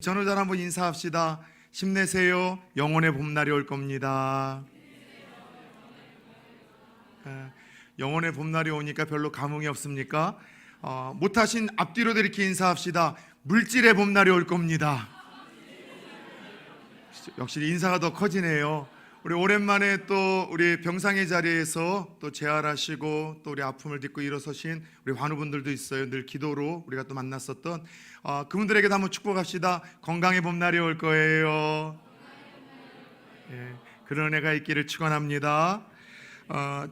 전우자 한번 인사합시다. 힘내세요. 영혼의 봄날이 올 겁니다. 영혼의 봄날이 오니까 별로 감흥이 없습니까? 못하신 앞뒤로 이렇게 인사합시다. 물질의 봄날이 올 겁니다. 역시 인사가 더 커지네요. 우리 오랜만에 또 우리 병상의 자리에서 또 재활하시고 또 우리 아픔을 딛고 일어서신 우리 환우분들도 있어요. 늘 기도로 우리가 또 만났었던 그분들에게도 한번 축복합시다. 건강의 봄날이 올 거예요. 예, 그런 애가 있기를 축원합니다.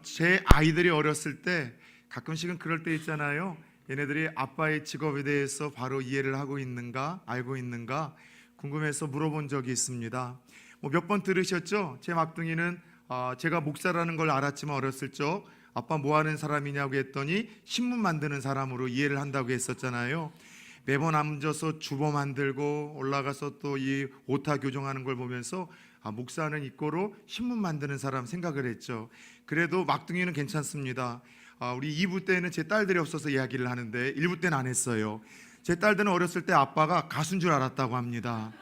제 아이들이 어렸을 때 가끔씩은 그럴 때 있잖아요. 얘네들이 아빠의 직업에 대해서 바로 이해를 하고 있는가, 알고 있는가 궁금해서 물어본 적이 있습니다. 몇 번 들으셨죠? 제 막둥이는 제가 목사라는 걸 알았지만 어렸을 적 아빠 뭐 하는 사람이냐고 했더니 신문 만드는 사람으로 이해를 한다고 했었잖아요. 매번 앉아서 주보 만들고 올라가서 또 이 오타 교정하는 걸 보면서 목사는 이꼬로 신문 만드는 사람 생각을 했죠. 그래도 막둥이는 괜찮습니다. 우리 2부 때는 제 딸들이 없어서 이야기를 하는데 1부 때는 안 했어요. 제 딸들은 어렸을 때 아빠가 가수인 줄 알았다고 합니다.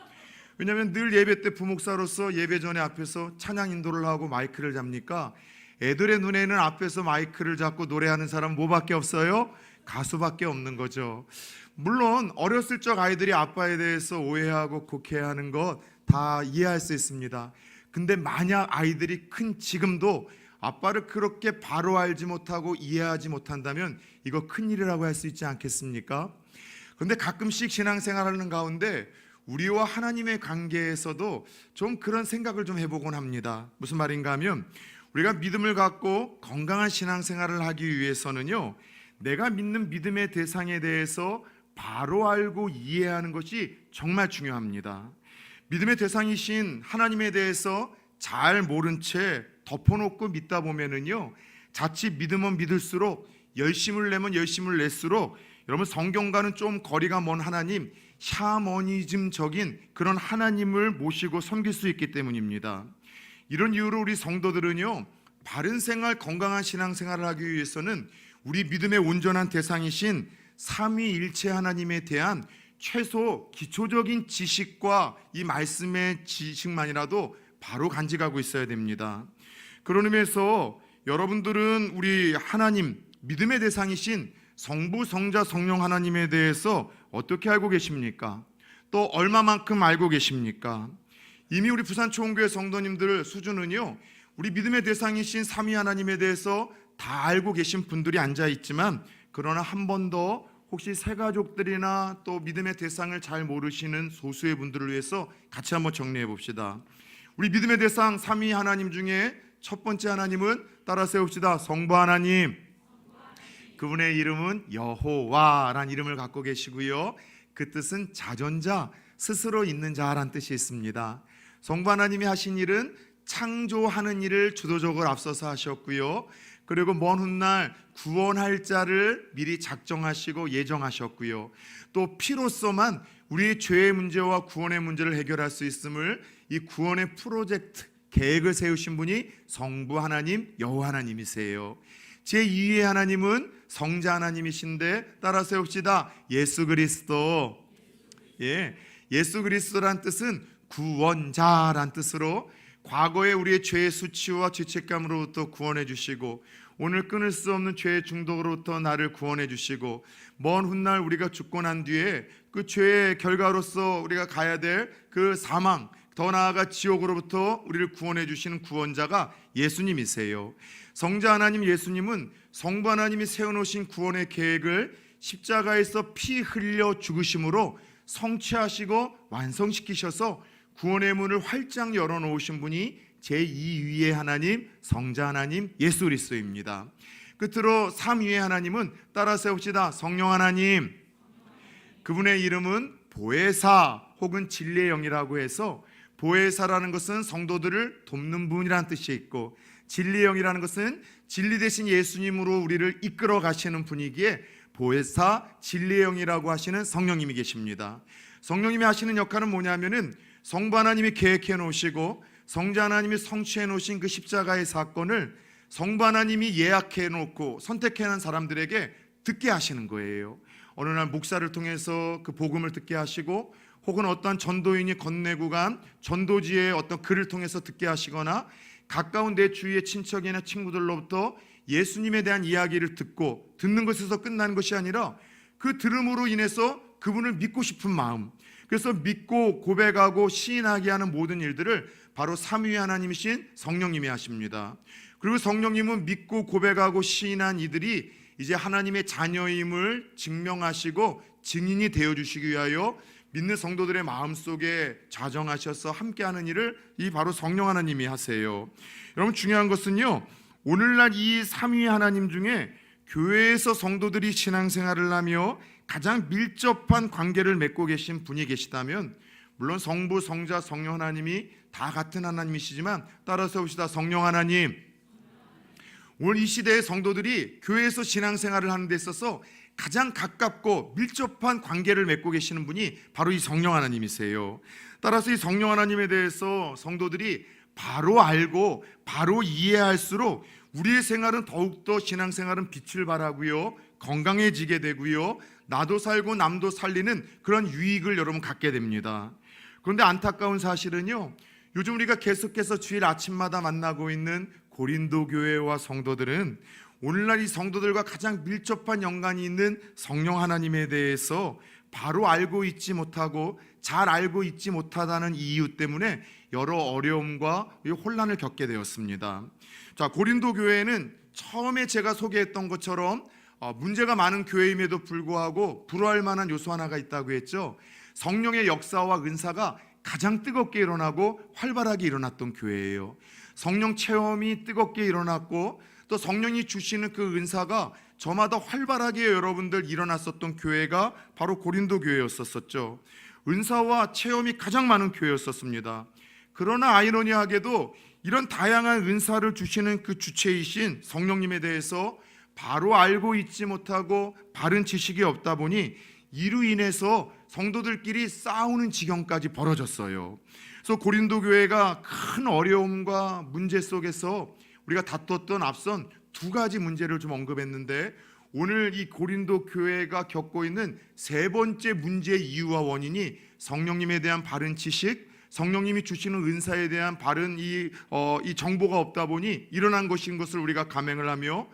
왜냐하면 늘 예배 때 부목사로서 예배 전에 앞에서 찬양 인도를 하고 마이크를 잡니까 애들의 눈에는 앞에서 마이크를 잡고 노래하는 사람은 뭐밖에 없어요? 가수밖에 없는 거죠. 물론 어렸을 적 아이들이 아빠에 대해서 오해하고 곡해하는 것 다 이해할 수 있습니다. 근데 만약 아이들이 큰 지금도 아빠를 그렇게 바로 알지 못하고 이해하지 못한다면 이거 큰일이라고 할 수 있지 않겠습니까? 그런데 가끔씩 신앙생활하는 가운데 우리와 하나님의 관계에서도 좀 그런 생각을 좀 해보곤 합니다. 무슨 말인가 하면 우리가 믿음을 갖고 건강한 신앙생활을 하기 위해서는요, 내가 믿는 믿음의 대상에 대해서 바로 알고 이해하는 것이 정말 중요합니다. 믿음의 대상이신 하나님에 대해서 잘 모른 채 덮어놓고 믿다 보면은요, 자칫 믿으면 믿을수록 열심을 내면 열심을 낼수록 여러분 성경과는 좀 거리가 먼 하나님, 샤머니즘적인 그런 하나님을 모시고 섬길 수 있기 때문입니다. 이런 이유로 우리 성도들은요, 바른 생활, 건강한 신앙생활을 하기 위해서는 우리 믿음의 온전한 대상이신 삼위일체 하나님에 대한 최소 기초적인 지식과 이 말씀의 지식만이라도 바로 간직하고 있어야 됩니다. 그런 의미에서 여러분들은 우리 하나님, 믿음의 대상이신 성부, 성자, 성령 하나님에 대해서 어떻게 알고 계십니까? 또 얼마만큼 알고 계십니까? 이미 우리 부산초원교회 성도님들 수준은요, 우리 믿음의 대상이신 삼위 하나님에 대해서 다 알고 계신 분들이 앉아 있지만, 그러나 한 번 더 혹시 새가족들이나 또 믿음의 대상을 잘 모르시는 소수의 분들을 위해서 같이 한번 정리해 봅시다. 우리 믿음의 대상 삼위 하나님 중에 첫 번째 하나님은 따라 세웁시다. 성부 하나님. 그분의 이름은 여호와란 이름을 갖고 계시고요, 그 뜻은 자존자, 스스로 있는 자란 뜻이 있습니다. 성부 하나님이 하신 일은 창조하는 일을 주도적으로 앞서서 하셨고요, 그리고 먼 훗날 구원할 자를 미리 작정하시고 예정하셨고요, 또 피로서만 우리의 죄의 문제와 구원의 문제를 해결할 수 있음을 이 구원의 프로젝트 계획을 세우신 분이 성부 하나님, 여호와 하나님이세요. 제2위의 하나님은 성자 하나님이신데 따라 세웁시다. 예수 그리스도. 예수 그리스도란 뜻은 구원자란 뜻으로 과거에 우리의 죄의 수치와 죄책감으로부터 구원해 주시고, 오늘 끊을 수 없는 죄의 중독으로부터 나를 구원해 주시고, 먼 훗날 우리가 죽고 난 뒤에 그 죄의 결과로서 우리가 가야 될 그 사망, 더 나아가 지옥으로부터 우리를 구원해 주시는 구원자가 예수님이세요. 성자 하나님 예수님은 성부 하나님이 세워놓으신 구원의 계획을 십자가에서 피 흘려 죽으심으로 성취하시고 완성시키셔서 구원의 문을 활짝 열어놓으신 분이 제2위의 하나님, 성자 하나님 예수 그리스도입니다. 끝으로 3위의 하나님은 따라 세웁시다. 성령 하나님. 그분의 이름은 보혜사 혹은 진리의 영이라고 해서, 보혜사라는 것은 성도들을 돕는 분이라는 뜻이 있고, 진리의 영이라는 것은 진리 대신 예수님으로 우리를 이끌어 가시는 분이기에 보혜사, 진리의 영이라고 하시는 성령님이 계십니다. 성령님이 하시는 역할은 뭐냐면은 성부 하나님이 계획해 놓으시고 성자 하나님이 성취해 놓으신 그 십자가의 사건을 성부 하나님이 예약해 놓고 선택해 놓은 사람들에게 듣게 하시는 거예요. 어느 날 목사를 통해서 그 복음을 듣게 하시고, 혹은 어떤 전도인이 건네고 간 전도지의 어떤 글을 통해서 듣게 하시거나 가까운 내 주위의 친척이나 친구들로부터 예수님에 대한 이야기를 듣는 것에서 끝나는 것이 아니라 그 들음으로 인해서 그분을 믿고 싶은 마음, 그래서 믿고 고백하고 시인하게 하는 모든 일들을 바로 삼위의 하나님이신 성령님이 하십니다. 그리고 성령님은 믿고 고백하고 시인한 이들이 이제 하나님의 자녀임을 증명하시고 증인이 되어주시기 위하여 믿는 성도들의 마음속에 자정하셔서 함께하는 일을 이 바로 성령 하나님이 하세요. 여러분, 중요한 것은요, 오늘날 이 삼위 하나님 중에 교회에서 성도들이 신앙생활을 하며 가장 밀접한 관계를 맺고 계신 분이 계시다면, 물론 성부, 성자, 성령 하나님이 다 같은 하나님이시지만 따라서 봅시다. 성령 하나님, 오늘 이 시대의 성도들이 교회에서 신앙생활을 하는 데 있어서 가장 가깝고 밀접한 관계를 맺고 계시는 분이 바로 이 성령 하나님이세요. 따라서 이 성령 하나님에 대해서 성도들이 바로 알고 바로 이해할수록 우리의 생활은 더욱더 신앙생활은 빛을 발하고요, 건강해지게 되고요, 나도 살고 남도 살리는 그런 유익을 여러분 갖게 됩니다. 그런데 안타까운 사실은요, 요즘 우리가 계속해서 주일 아침마다 만나고 있는 고린도 교회와 성도들은 오늘날 이 성도들과 가장 밀접한 연관이 있는 성령 하나님에 대해서 바로 알고 있지 못하고 잘 알고 있지 못하다는 이유 때문에 여러 어려움과 혼란을 겪게 되었습니다. 자, 고린도 교회는 처음에 제가 소개했던 것처럼 문제가 많은 교회임에도 불구하고 불화할 만한 요소 하나가 있다고 했죠. 성령의 역사와 은사가 가장 뜨겁게 일어나고 활발하게 일어났던 교회예요. 성령 체험이 뜨겁게 일어났고 또 성령이 주시는 그 은사가 저마다 활발하게 여러분들 일어났었던 교회가 바로 고린도 교회였었죠. 은사와 체험이 가장 많은 교회였었습니다. 그러나 아이러니하게도 이런 다양한 은사를 주시는 그 주체이신 성령님에 대해서 바로 알고 있지 못하고 바른 지식이 없다 보니 이로 인해서 성도들끼리 싸우는 지경까지 벌어졌어요. 그래서 고린도 교회가 큰 어려움과 문제 속에서 우리가 다퉜던 앞선 두 가지 문제를 좀 언급했는데, 오늘 이 고린도 교회가 겪고 있는 세 번째 문제의 이유와 원인이 성령님에 대한 바른 지식, 성령님이 주시는 은사에 대한 바른 이 정보가 없다 보니 일어난 것인 것을 우리가 감행을 하며,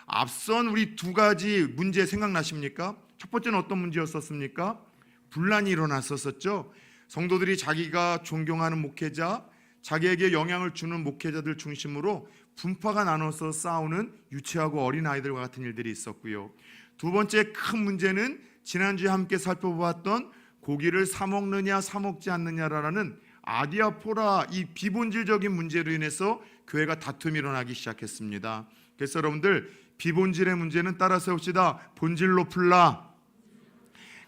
앞선 우리 두 가지 문제 생각나십니까? 첫 번째는 어떤 문제였었습니까? 분란이 일어났었죠. 성도들이 자기가 존경하는 목회자, 자기에게 영향을 주는 목회자들 중심으로 분파가 나눠서 싸우는 유치하고 어린 아이들과 같은 일들이 있었고요. 두 번째 큰 문제는 지난주에 함께 살펴보았던 고기를 사 먹느냐 사 먹지 않느냐라는 아디아포라, 이 비본질적인 문제로 인해서 교회가 다툼이 일어나기 시작했습니다. 그래서 여러분들, 비본질의 문제는 따라서 봅시다. 본질로 풀라.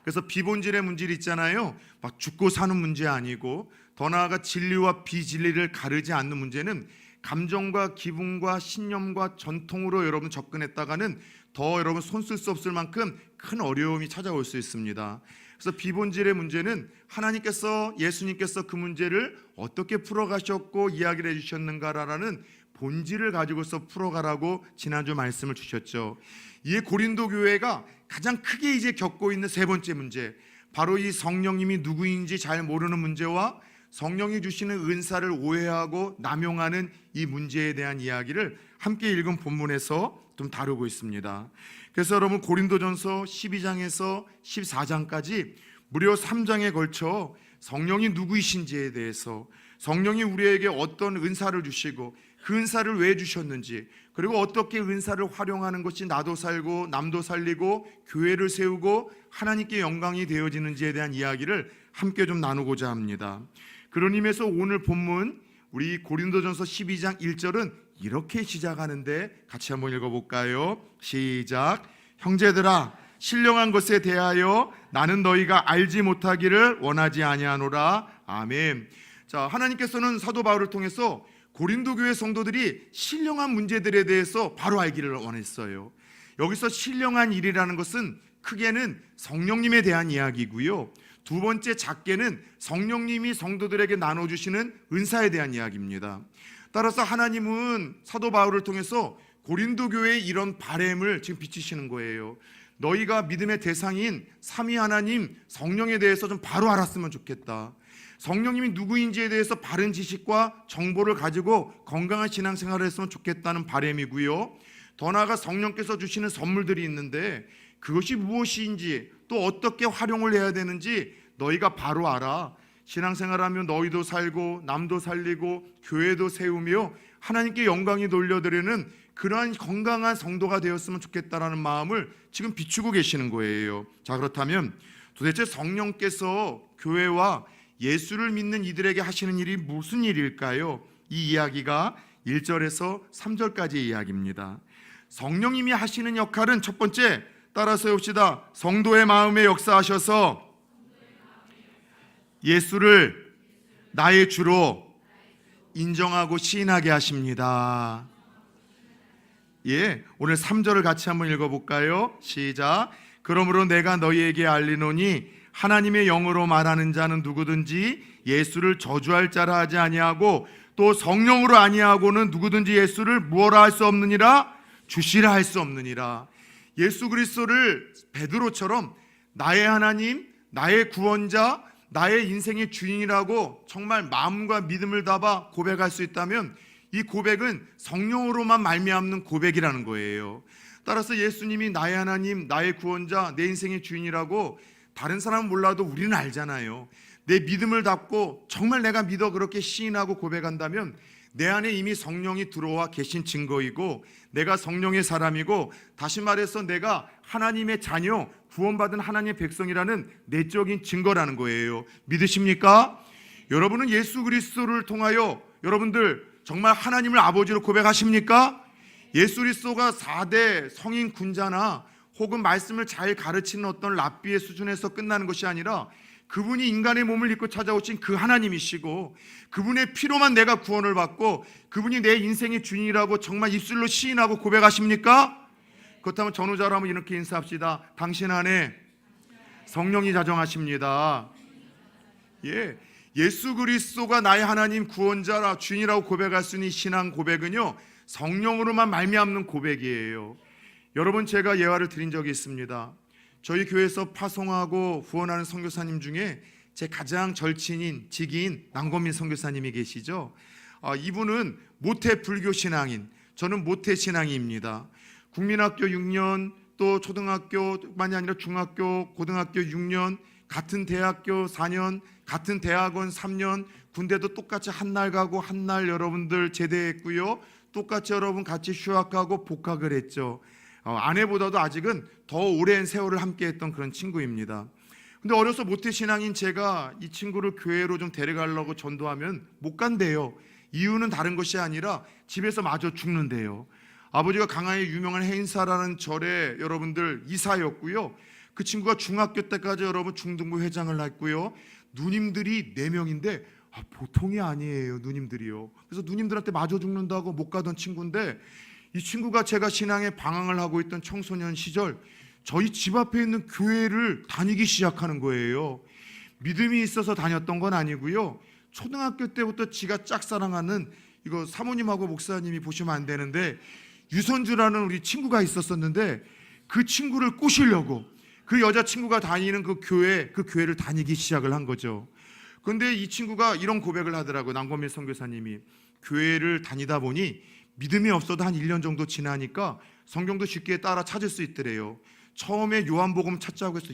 그래서 비본질의 문제를 있잖아요. 막 죽고 사는 문제 아니고, 더 나아가 진리와 비진리를 가르지 않는 문제는 감정과 기분과 신념과 전통으로 여러분 접근했다가는 더 여러분 손 쓸 수 없을 만큼 큰 어려움이 찾아올 수 있습니다. 그래서 비본질의 문제는 하나님께서, 예수님께서 그 문제를 어떻게 풀어가셨고 이야기를 해주셨는가라는 본질을 가지고서 풀어가라고 지난주 말씀을 주셨죠. 이에 고린도 교회가 가장 크게 이제 겪고 있는 세 번째 문제, 바로 이 성령님이 누구인지 잘 모르는 문제와 성령이 주시는 은사를 오해하고 남용하는 이 문제에 대한 이야기를 함께 읽은 본문에서 좀 다루고 있습니다. 그래서 여러분, 고린도전서 12장에서 14장까지 무려 3장에 걸쳐 성령이 누구이신지에 대해서, 성령이 우리에게 어떤 은사를 주시고 그 은사를 왜 주셨는지, 그리고 어떻게 은사를 활용하는 것이 나도 살고 남도 살리고 교회를 세우고 하나님께 영광이 되어지는지에 대한 이야기를 함께 좀 나누고자 합니다. 그런 의미에서 오늘 본문 우리 고린도전서 12장 1절은 이렇게 시작하는데 같이 한번 읽어볼까요? 시작. 형제들아, 신령한 것에 대하여 나는 너희가 알지 못하기를 원하지 아니하노라. 아멘. 자, 하나님께서는 사도 바울을 통해서 고린도 교회 성도들이 신령한 문제들에 대해서 바로 알기를 원했어요. 여기서 신령한 일이라는 것은 크게는 성령님에 대한 이야기고요, 두 번째 작게는 성령님이 성도들에게 나눠주시는 은사에 대한 이야기입니다. 따라서 하나님은 사도 바울을 통해서 고린도 교회의 이런 바램을 지금 비추시는 거예요. 너희가 믿음의 대상인 삼위 하나님 성령에 대해서 좀 바로 알았으면 좋겠다. 성령님이 누구인지에 대해서 바른 지식과 정보를 가지고 건강한 신앙생활을 했으면 좋겠다는 바람이고요. 더 나아가 성령께서 주시는 선물들이 있는데 그것이 무엇인지 또 어떻게 활용을 해야 되는지 너희가 바로 알아. 신앙생활하면 너희도 살고 남도 살리고 교회도 세우며 하나님께 영광이 돌려드리는 그러한 건강한 성도가 되었으면 좋겠다라는 마음을 지금 비추고 계시는 거예요. 자, 그렇다면 도대체 성령께서 교회와 예수를 믿는 이들에게 하시는 일이 무슨 일일까요? 이 이야기가 1절에서 3절까지의 이야기입니다. 성령님이 하시는 역할은 첫 번째, 따라서 해봅시다. 성도의 마음에 역사하셔서 예수를 나의 주로 인정하고 시인하게 하십니다. 예, 오늘 3절을 같이 한번 읽어볼까요? 시작. 그러므로 내가 너희에게 알리노니 하나님의 영으로 말하는 자는 누구든지 예수를 저주할 자라 하지 아니하고 또 성령으로 아니하고는 누구든지 예수를 무엇라 할 수 없느니라 주시라 할 수 없느니라. 예수 그리스도를 베드로처럼 나의 하나님, 나의 구원자, 나의 인생의 주인이라고 정말 마음과 믿음을 담아 고백할 수 있다면 이 고백은 성령으로만 말미암는 고백이라는 거예요. 따라서 예수님이 나의 하나님, 나의 구원자, 내 인생의 주인이라고 다른 사람은 몰라도 우리는 알잖아요. 내 믿음을 담고 정말 내가 믿어 그렇게 시인하고 고백한다면 내 안에 이미 성령이 들어와 계신 증거이고 내가 성령의 사람이고 다시 말해서 내가 하나님의 자녀, 구원받은 하나님의 백성이라는 내적인 증거라는 거예요. 믿으십니까? 여러분은 예수 그리스도를 통하여 여러분들 정말 하나님을 아버지로 고백하십니까? 예수 그리스도가 4대 성인 군자나 혹은 말씀을 잘 가르치는 어떤 랍비의 수준에서 끝나는 것이 아니라 그분이 인간의 몸을 입고 찾아오신 그 하나님이시고 그분의 피로만 내가 구원을 받고 그분이 내 인생의 주인이라고 정말 입술로 시인하고 고백하십니까? 그렇다면 전후자로 한번 이렇게 인사합시다. 당신 안에 성령이 자정하십니다. 예, 예수 그리스도가 나의 하나님 구원자라 주인이라고 고백할 수 있는 신앙 고백은요 성령으로만 말미암는 고백이에요. 여러분, 제가 예화를 드린 적이 있습니다. 저희 교회에서 파송하고 후원하는 선교사님 중에 제 가장 절친인 직위인 남건민 선교사님이 계시죠. 이분은 모태 불교 신앙인, 저는 모태 신앙인입니다. 국민학교 6년, 또 초등학교만이 아니라 중학교, 고등학교 6년, 같은 대학교 4년, 같은 대학원 3년, 군대도 똑같이 한 날 가고 한 날 여러분들 제대했고요. 똑같이 여러분 같이 휴학하고 복학을 했죠. 아내보다도 아직은 더 오랜 세월을 함께 했던 그런 친구입니다. 근데 어려서 모태신앙인 제가 이 친구를 교회로 좀 데려가려고 전도하면 못 간대요. 이유는 다른 것이 아니라 집에서 마저 죽는데요. 아버지가 강화의 유명한 해인사라는 절에 여러분들 이사였고요. 그 친구가 중학교 때까지 여러분 중등부 회장을 했고요. 누님들이 4명인데 보통이 아니에요. 누님들이요. 그래서 누님들한테 마저 죽는다고 못 가던 친구인데 이 친구가 제가 신앙에 방황을 하고 있던 청소년 시절 저희 집 앞에 있는 교회를 다니기 시작하는 거예요. 믿음이 있어서 다녔던 건 아니고요. 초등학교 때부터 지가 짝사랑하는 이거 사모님하고 목사님이 보시면 안 되는데 유선주라는 우리 친구가 있었었는데 그 친구를 꼬시려고 그 여자친구가 다니는 그 교회를 다니기 시작을 한 거죠. 그런데 이 친구가 이런 고백을 하더라고요. 남건민 선교사님이 교회를 다니다 보니 믿음이 없어도 한 1년 정도 지나니까 성경도 쉽게 따라 찾을 수 있더래요. 처음에 요한복음 찾자고 해서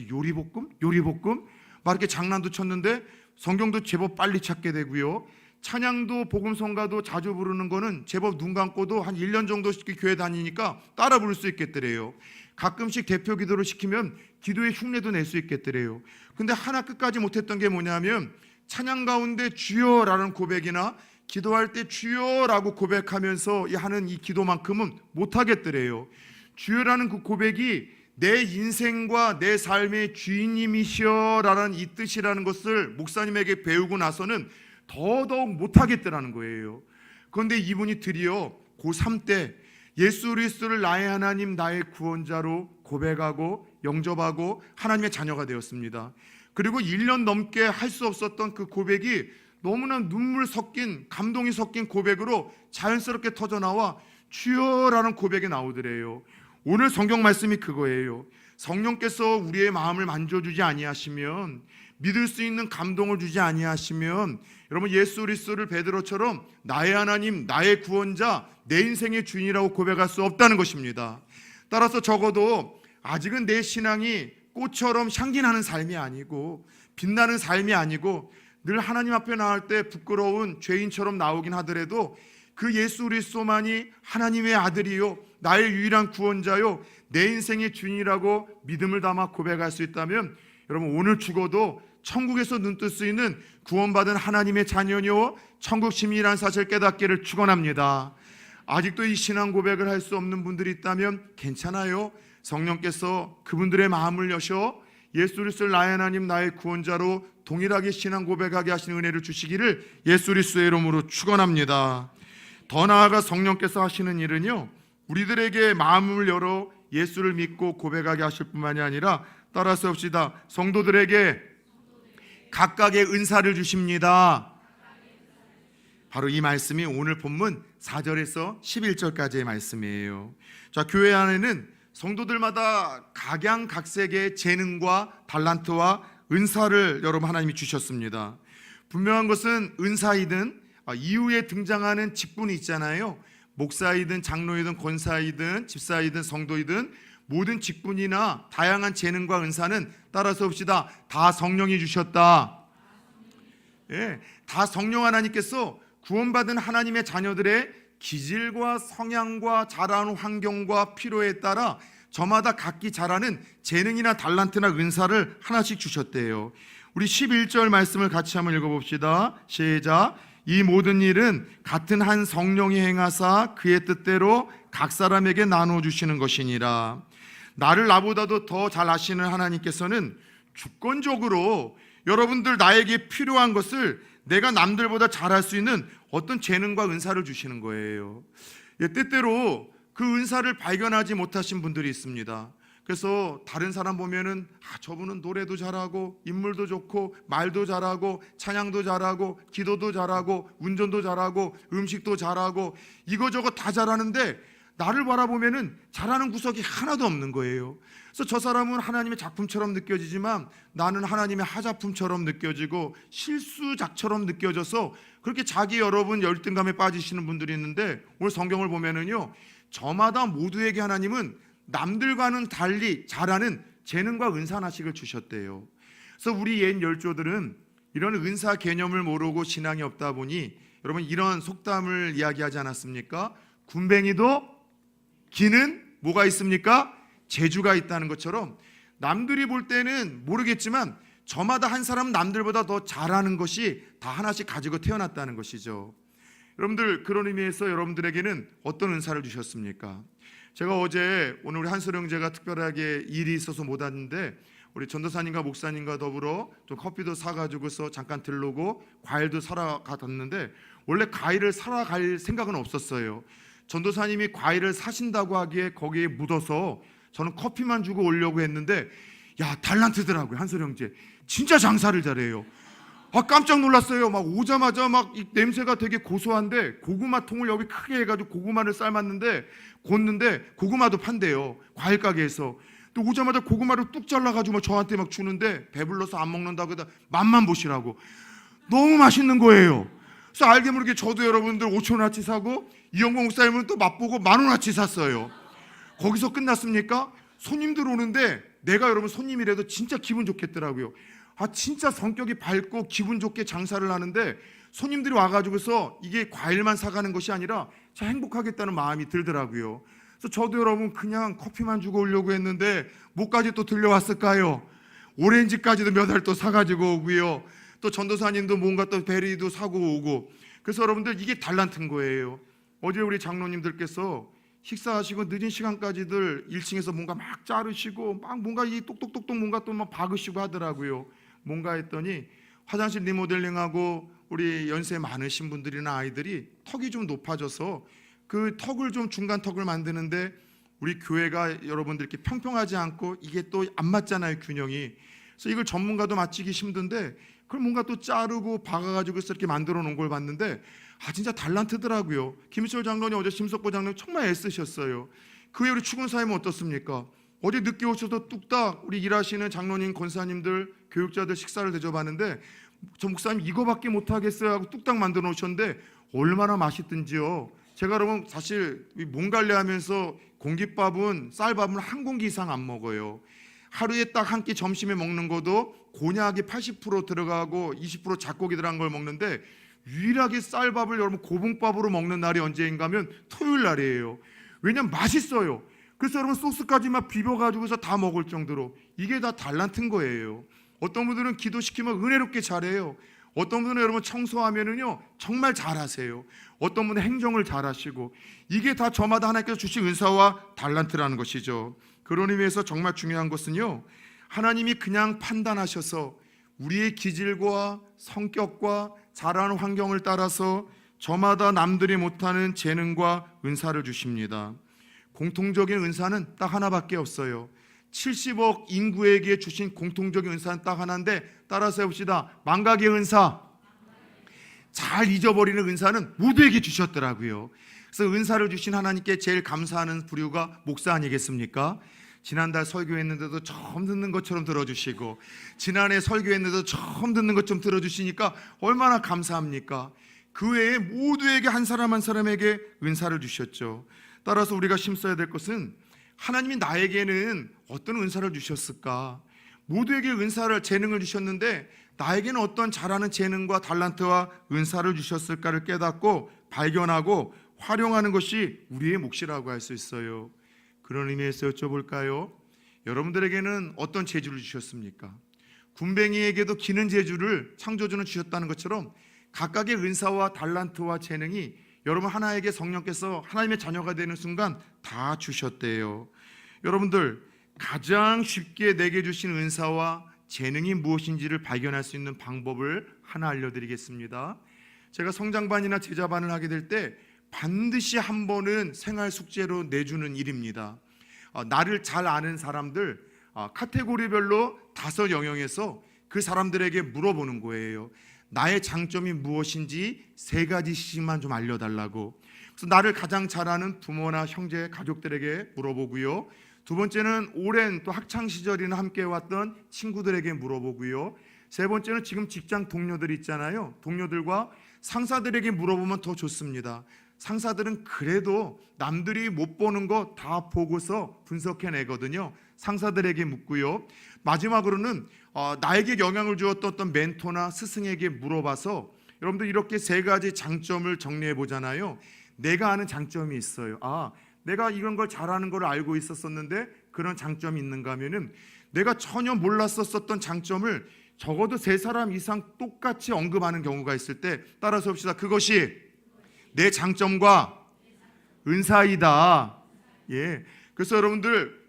요리볶음 막 이렇게 장난도 쳤는데 성경도 제법 빨리 찾게 되고요. 찬양도 복음성가도 자주 부르는 거는 제법 눈 감고도 한 1년 정도씩 교회 다니니까 따라 부를 수 있겠더래요. 가끔씩 대표 기도를 시키면 기도의 흉내도 낼 수 있겠더래요. 근데 하나 끝까지 못했던 게 뭐냐면 찬양 가운데 주여라는 고백이나 기도할 때 주여라고 고백하면서 하는 이 기도만큼은 못하겠더래요. 주여라는 그 고백이 내 인생과 내 삶의 주인님이시여라는 이 뜻이라는 것을 목사님에게 배우고 나서는 더더욱 못하겠더라는 거예요. 그런데 이분이 드디어 고3 때 예수 그리스도를 나의 하나님, 나의 구원자로 고백하고 영접하고 하나님의 자녀가 되었습니다. 그리고 1년 넘게 할 수 없었던 그 고백이 너무나 눈물 섞인 감동이 섞인 고백으로 자연스럽게 터져나와 주여라는 고백이 나오더래요. 오늘 성경 말씀이 그거예요. 성령께서 우리의 마음을 만져주지 아니하시면, 믿을 수 있는 감동을 주지 아니하시면, 여러분 예수 그리스도를 베드로처럼 나의 하나님, 나의 구원자, 내 인생의 주인이라고 고백할 수 없다는 것입니다. 따라서 적어도 아직은 내 신앙이 꽃처럼 향기나는 삶이 아니고 빛나는 삶이 아니고 늘 하나님 앞에 나올 때 부끄러운 죄인처럼 나오긴 하더라도 그 예수 그리스도만이 하나님의 아들이요, 나의 유일한 구원자요, 내 인생의 주인이라고 믿음을 담아 고백할 수 있다면, 여러분 오늘 죽어도 천국에서 눈뜰 수 있는 구원받은 하나님의 자녀요, 천국 시민이라는 사실 깨닫기를 축원합니다. 아직도 이 신앙 고백을 할 수 없는 분들이 있다면 괜찮아요. 성령께서 그분들의 마음을 여셔 예수 그리스도를 나의 하나님, 나의 구원자로 동일하게 신앙 고백하게 하시는 은혜를 주시기를 예수 그리스도의 이름으로 축원합니다. 더 나아가 성령께서 하시는 일은요, 우리들에게 마음을 열어 예수를 믿고 고백하게 하실 뿐만이 아니라, 따라서 합시다, 성도들에게 각각의 은사를 주십니다. 바로 이 말씀이 오늘 본문 4절에서 11절까지의 말씀이에요. 자, 교회 안에는 성도들마다 각양각색의 재능과 달란트와 은사를 여러분 하나님이 주셨습니다. 분명한 것은 은사이든 이후에 등장하는 직분이 있잖아요. 목사이든 장로이든 권사이든 집사이든 성도이든 모든 직분이나 다양한 재능과 은사는, 따라서 봅시다, 다 성령이 주셨다. 예, 다 성령 하나님께서 구원받은 하나님의 자녀들의 기질과 성향과 자라는 환경과 필요에 따라 저마다 각기 자라는 재능이나 달란트나 은사를 하나씩 주셨대요. 우리 11절 말씀을 같이 한번 읽어봅시다. 시작. 이 모든 일은 같은 한 성령이 행하사 그의 뜻대로 각 사람에게 나눠주시는 것이니라. 나를 나보다도 더 잘 아시는 하나님께서는 주권적으로 여러분들 나에게 필요한 것을 내가 남들보다 잘할 수 있는 어떤 재능과 은사를 주시는 거예요. 때때로 그 은사를 발견하지 못하신 분들이 있습니다. 그래서 다른 사람 보면은 저분은 노래도 잘하고 인물도 좋고 말도 잘하고 찬양도 잘하고 기도도 잘하고 운전도 잘하고 음식도 잘하고 이거저거 다 잘하는데 나를 바라보면은 잘하는 구석이 하나도 없는 거예요. 그래서 저 사람은 하나님의 작품처럼 느껴지지만 나는 하나님의 하작품처럼 느껴지고 실수작처럼 느껴져서 그렇게 자기 여러분 열등감에 빠지시는 분들이 있는데, 오늘 성경을 보면은요, 저마다 모두에게 하나님은 남들과는 달리 잘하는 재능과 은사 하나씩을 주셨대요. 그래서 우리 옛 열조들은 이런 은사 개념을 모르고 신앙이 없다 보니 여러분 이런 속담을 이야기하지 않았습니까? 군뱅이도 기는 뭐가 있습니까? 재주가 있다는 것처럼 남들이 볼 때는 모르겠지만 저마다 한 사람 남들보다 더 잘하는 것이 다 하나씩 가지고 태어났다는 것이죠. 여러분들, 그런 의미에서 여러분들에게는 어떤 은사를 주셨습니까? 제가 어제 오늘 우리 한솔 형제가 특별하게 일이 있어서 못 왔는데 우리 전도사님과 목사님과 더불어 좀 커피도 사가지고서 잠깐 들르고 과일도 사러 갔는데, 원래 과일을 사러 갈 생각은 없었어요. 전도사님이 과일을 사신다고 하기에 거기에 묻어서 저는 커피만 주고 오려고 했는데, 야, 달란트더라고요. 한솔 형제 진짜 장사를 잘해요. 깜짝 놀랐어요. 막 오자마자 막 이 냄새가 되게 고소한데 고구마 통을 여기 크게 해가지고 고구마를 삶았는데 곶는데 고구마도 판대요, 과일 가게에서. 또 오자마자 고구마를 뚝 잘라가지고 막 저한테 막 주는데 배불러서 안 먹는다고 해서 맛만 보시라고. 너무 맛있는 거예요. 그래서 알게 모르게 저도 여러분들 5,000원어치 사고 이영광 목사님은 또 맛보고 10,000원어치 샀어요. 거기서 끝났습니까? 손님들 오는데 내가 여러분 손님이라도 진짜 기분 좋겠더라고요. 진짜 성격이 밝고 기분 좋게 장사를 하는데 손님들이 와가지고서 이게 과일만 사가는 것이 아니라 참 행복하겠다는 마음이 들더라고요. 그래서 저도 여러분 그냥 커피만 주고 오려고 했는데 뭐까지 또 들려왔을까요? 오렌지까지도 몇 알 또 사가지고 오고요. 또 전도사님도 뭔가 또 베리도 사고 오고. 그래서 여러분들 이게 달란트인 거예요. 어제 우리 장로님들께서 식사하시고 늦은 시간까지들 1층에서 뭔가 막 자르시고 막 뭔가 이 똑똑똑똑 뭔가 또 막 박으시고 하더라고요. 뭔가 했더니 화장실 리모델링하고 우리 연세 많으신 분들이나 아이들이 턱이 좀 높아져서 그 턱을 좀 중간 턱을 만드는데 우리 교회가 여러분들 이렇게 평평하지 않고 이게 또 안 맞잖아요, 균형이. 그래서 이걸 전문가도 맞추기 힘든데 그걸 뭔가 또 자르고 박아가지고 이렇게 만들어 놓은 걸 봤는데 진짜 달란트더라고요. 김희철 장로님, 어제 심석보 장로님 정말 애쓰셨어요. 그 외에 우리 추군 사님은 어떻습니까? 어제 늦게 오셔서 뚝딱 우리 일하시는 장로님, 권사님들, 교육자들 식사를 대접하는데 저 목사님 이거밖에 못하겠어요 하고 뚝딱 만들어 놓으셨는데 얼마나 맛있든지요. 제가 여러분 사실 몸 관리하면서 공깃밥은 쌀밥은 한 공기 이상 안 먹어요. 하루에 딱 한 끼 점심에 먹는 것도 곤약이 80% 들어가고 20% 잡곡이 들어간 걸 먹는데 유일하게 쌀밥을 여러분 고봉밥으로 먹는 날이 언제인가 하면 토요일 날이에요. 왜냐면 맛있어요. 그래서 여러분 소스까지만 비벼가지고서 다 먹을 정도로 이게 다 달란트인 거예요. 어떤 분들은 기도시키면 은혜롭게 잘해요. 어떤 분은 여러분 청소하면은요 정말 잘하세요. 어떤 분은 행정을 잘하시고 이게 다 저마다 하나님께서 주신 은사와 달란트라는 것이죠. 그런 의미에서 정말 중요한 것은요 하나님이 그냥 판단하셔서 우리의 기질과 성격과 자라는 환경을 따라서 저마다 남들이 못하는 재능과 은사를 주십니다. 공통적인 은사는 딱 하나밖에 없어요. 70억 인구에게 주신 공통적인 은사는 딱 하나인데 따라서 해봅시다. 망각의 은사. 잘 잊어버리는 은사는 모두에게 주셨더라고요. 그래서 은사를 주신 하나님께 제일 감사하는 부류가 목사 아니겠습니까? 지난달 설교했는데도 처음 듣는 것처럼 들어주시고 지난해 설교했는데도 처음 듣는 것처럼 들어주시니까 얼마나 감사합니까? 그 외에 모두에게 한 사람 한 사람에게 은사를 주셨죠. 따라서 우리가 심써야 될 것은 하나님이 나에게는 어떤 은사를 주셨을까? 모두에게 은사를, 재능을 주셨는데 나에게는 어떤 잘하는 재능과 달란트와 은사를 주셨을까를 깨닫고 발견하고 활용하는 것이 우리의 몫이라고 할 수 있어요. 그런 의미에서 여쭤볼까요? 여러분들에게는 어떤 재주를 주셨습니까? 군뱅이에게도 기는 재주를 창조주는 주셨다는 것처럼 각각의 은사와 달란트와 재능이 여러분 하나에게 성령께서 하나님의 자녀가 되는 순간 다 주셨대요. 여러분들 가장 쉽게 내게 주신 은사와 재능이 무엇인지를 발견할 수 있는 방법을 하나 알려드리겠습니다. 제가 성장반이나 제자반을 하게 될 때 반드시 한 번은 생활 숙제로 내주는 일입니다. 나를 잘 아는 사람들 카테고리별로 5 영역에서 그 사람들에게 물어보는 거예요. 나의 장점이 무엇인지 3가지씩만 좀 알려달라고. 그래서 나를 가장 잘 아는 부모나 형제, 가족들에게 물어보고요. 2번째는 오랜 또 학창 시절이나 함께 왔던 친구들에게 물어보고요. 3번째는 지금 직장 동료들 있잖아요. 동료들과 상사들에게 물어보면 더 좋습니다. 상사들은 그래도 남들이 못 보는 거 다 보고서 분석해내거든요. 상사들에게 묻고요. 마지막으로는 나에게 영향을 주었던 어떤 멘토나 스승에게 물어봐서 여러분들 이렇게 3가지 장점을 정리해 보잖아요. 내가 아는 장점이 있어요. 내가 이런 걸 잘하는 걸 알고 있었었는데 그런 장점이 있는가 하면은 내가 전혀 몰랐었던 장점을 적어도 3사람 이상 똑같이 언급하는 경우가 있을 때 따라서 봅시다. 그것이 내 장점과 은사이다. 예. 그래서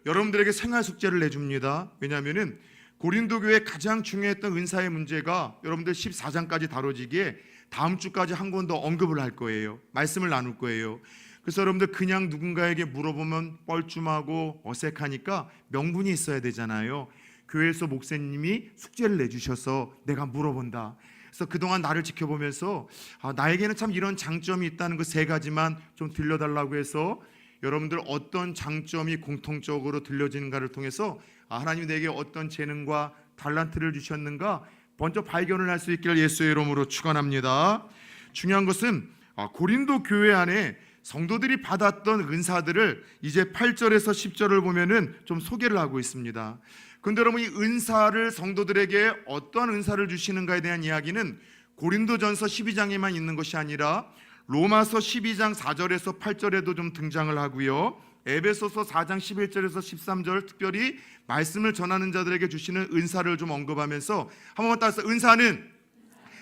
여러분들에게 생활 숙제를 내줍니다. 왜냐하면은 고린도 교회에 가장 중요했던 은사의 문제가 여러분들 14장까지 다뤄지기에 다음 주까지 한 번 더 언급을 할 거예요. 말씀을 나눌 거예요. 그래서 여러분들 그냥 누군가에게 물어보면 뻘쭘하고 어색하니까 명분이 있어야 되잖아요. 교회에서 목사님이 숙제를 내주셔서 내가 물어본다. 그래서 그동안 나를 지켜보면서 나에게는 참 이런 장점이 있다는 그 3가지만 좀 들려달라고 해서 여러분들 어떤 장점이 공통적으로 들려지는가를 통해서 하나님이 내게 어떤 재능과 달란트를 주셨는가 먼저 발견을 할 수 있기를 예수의 이름으로 축원합니다. 중요한 것은 고린도 교회 안에 성도들이 받았던 은사들을 이제 8절에서 10절을 보면은 좀 소개를 하고 있습니다. 그런데 여러분 이 은사를 성도들에게 어떤 은사를 주시는가에 대한 이야기는 고린도전서 12장에만 있는 것이 아니라 로마서 12장 4절에서 8절에도 좀 등장을 하고요. 에베소서 4장 11절에서 13절 특별히 말씀을 전하는 자들에게 주시는 은사를 좀 언급하면서 한 번만 따라서 은사는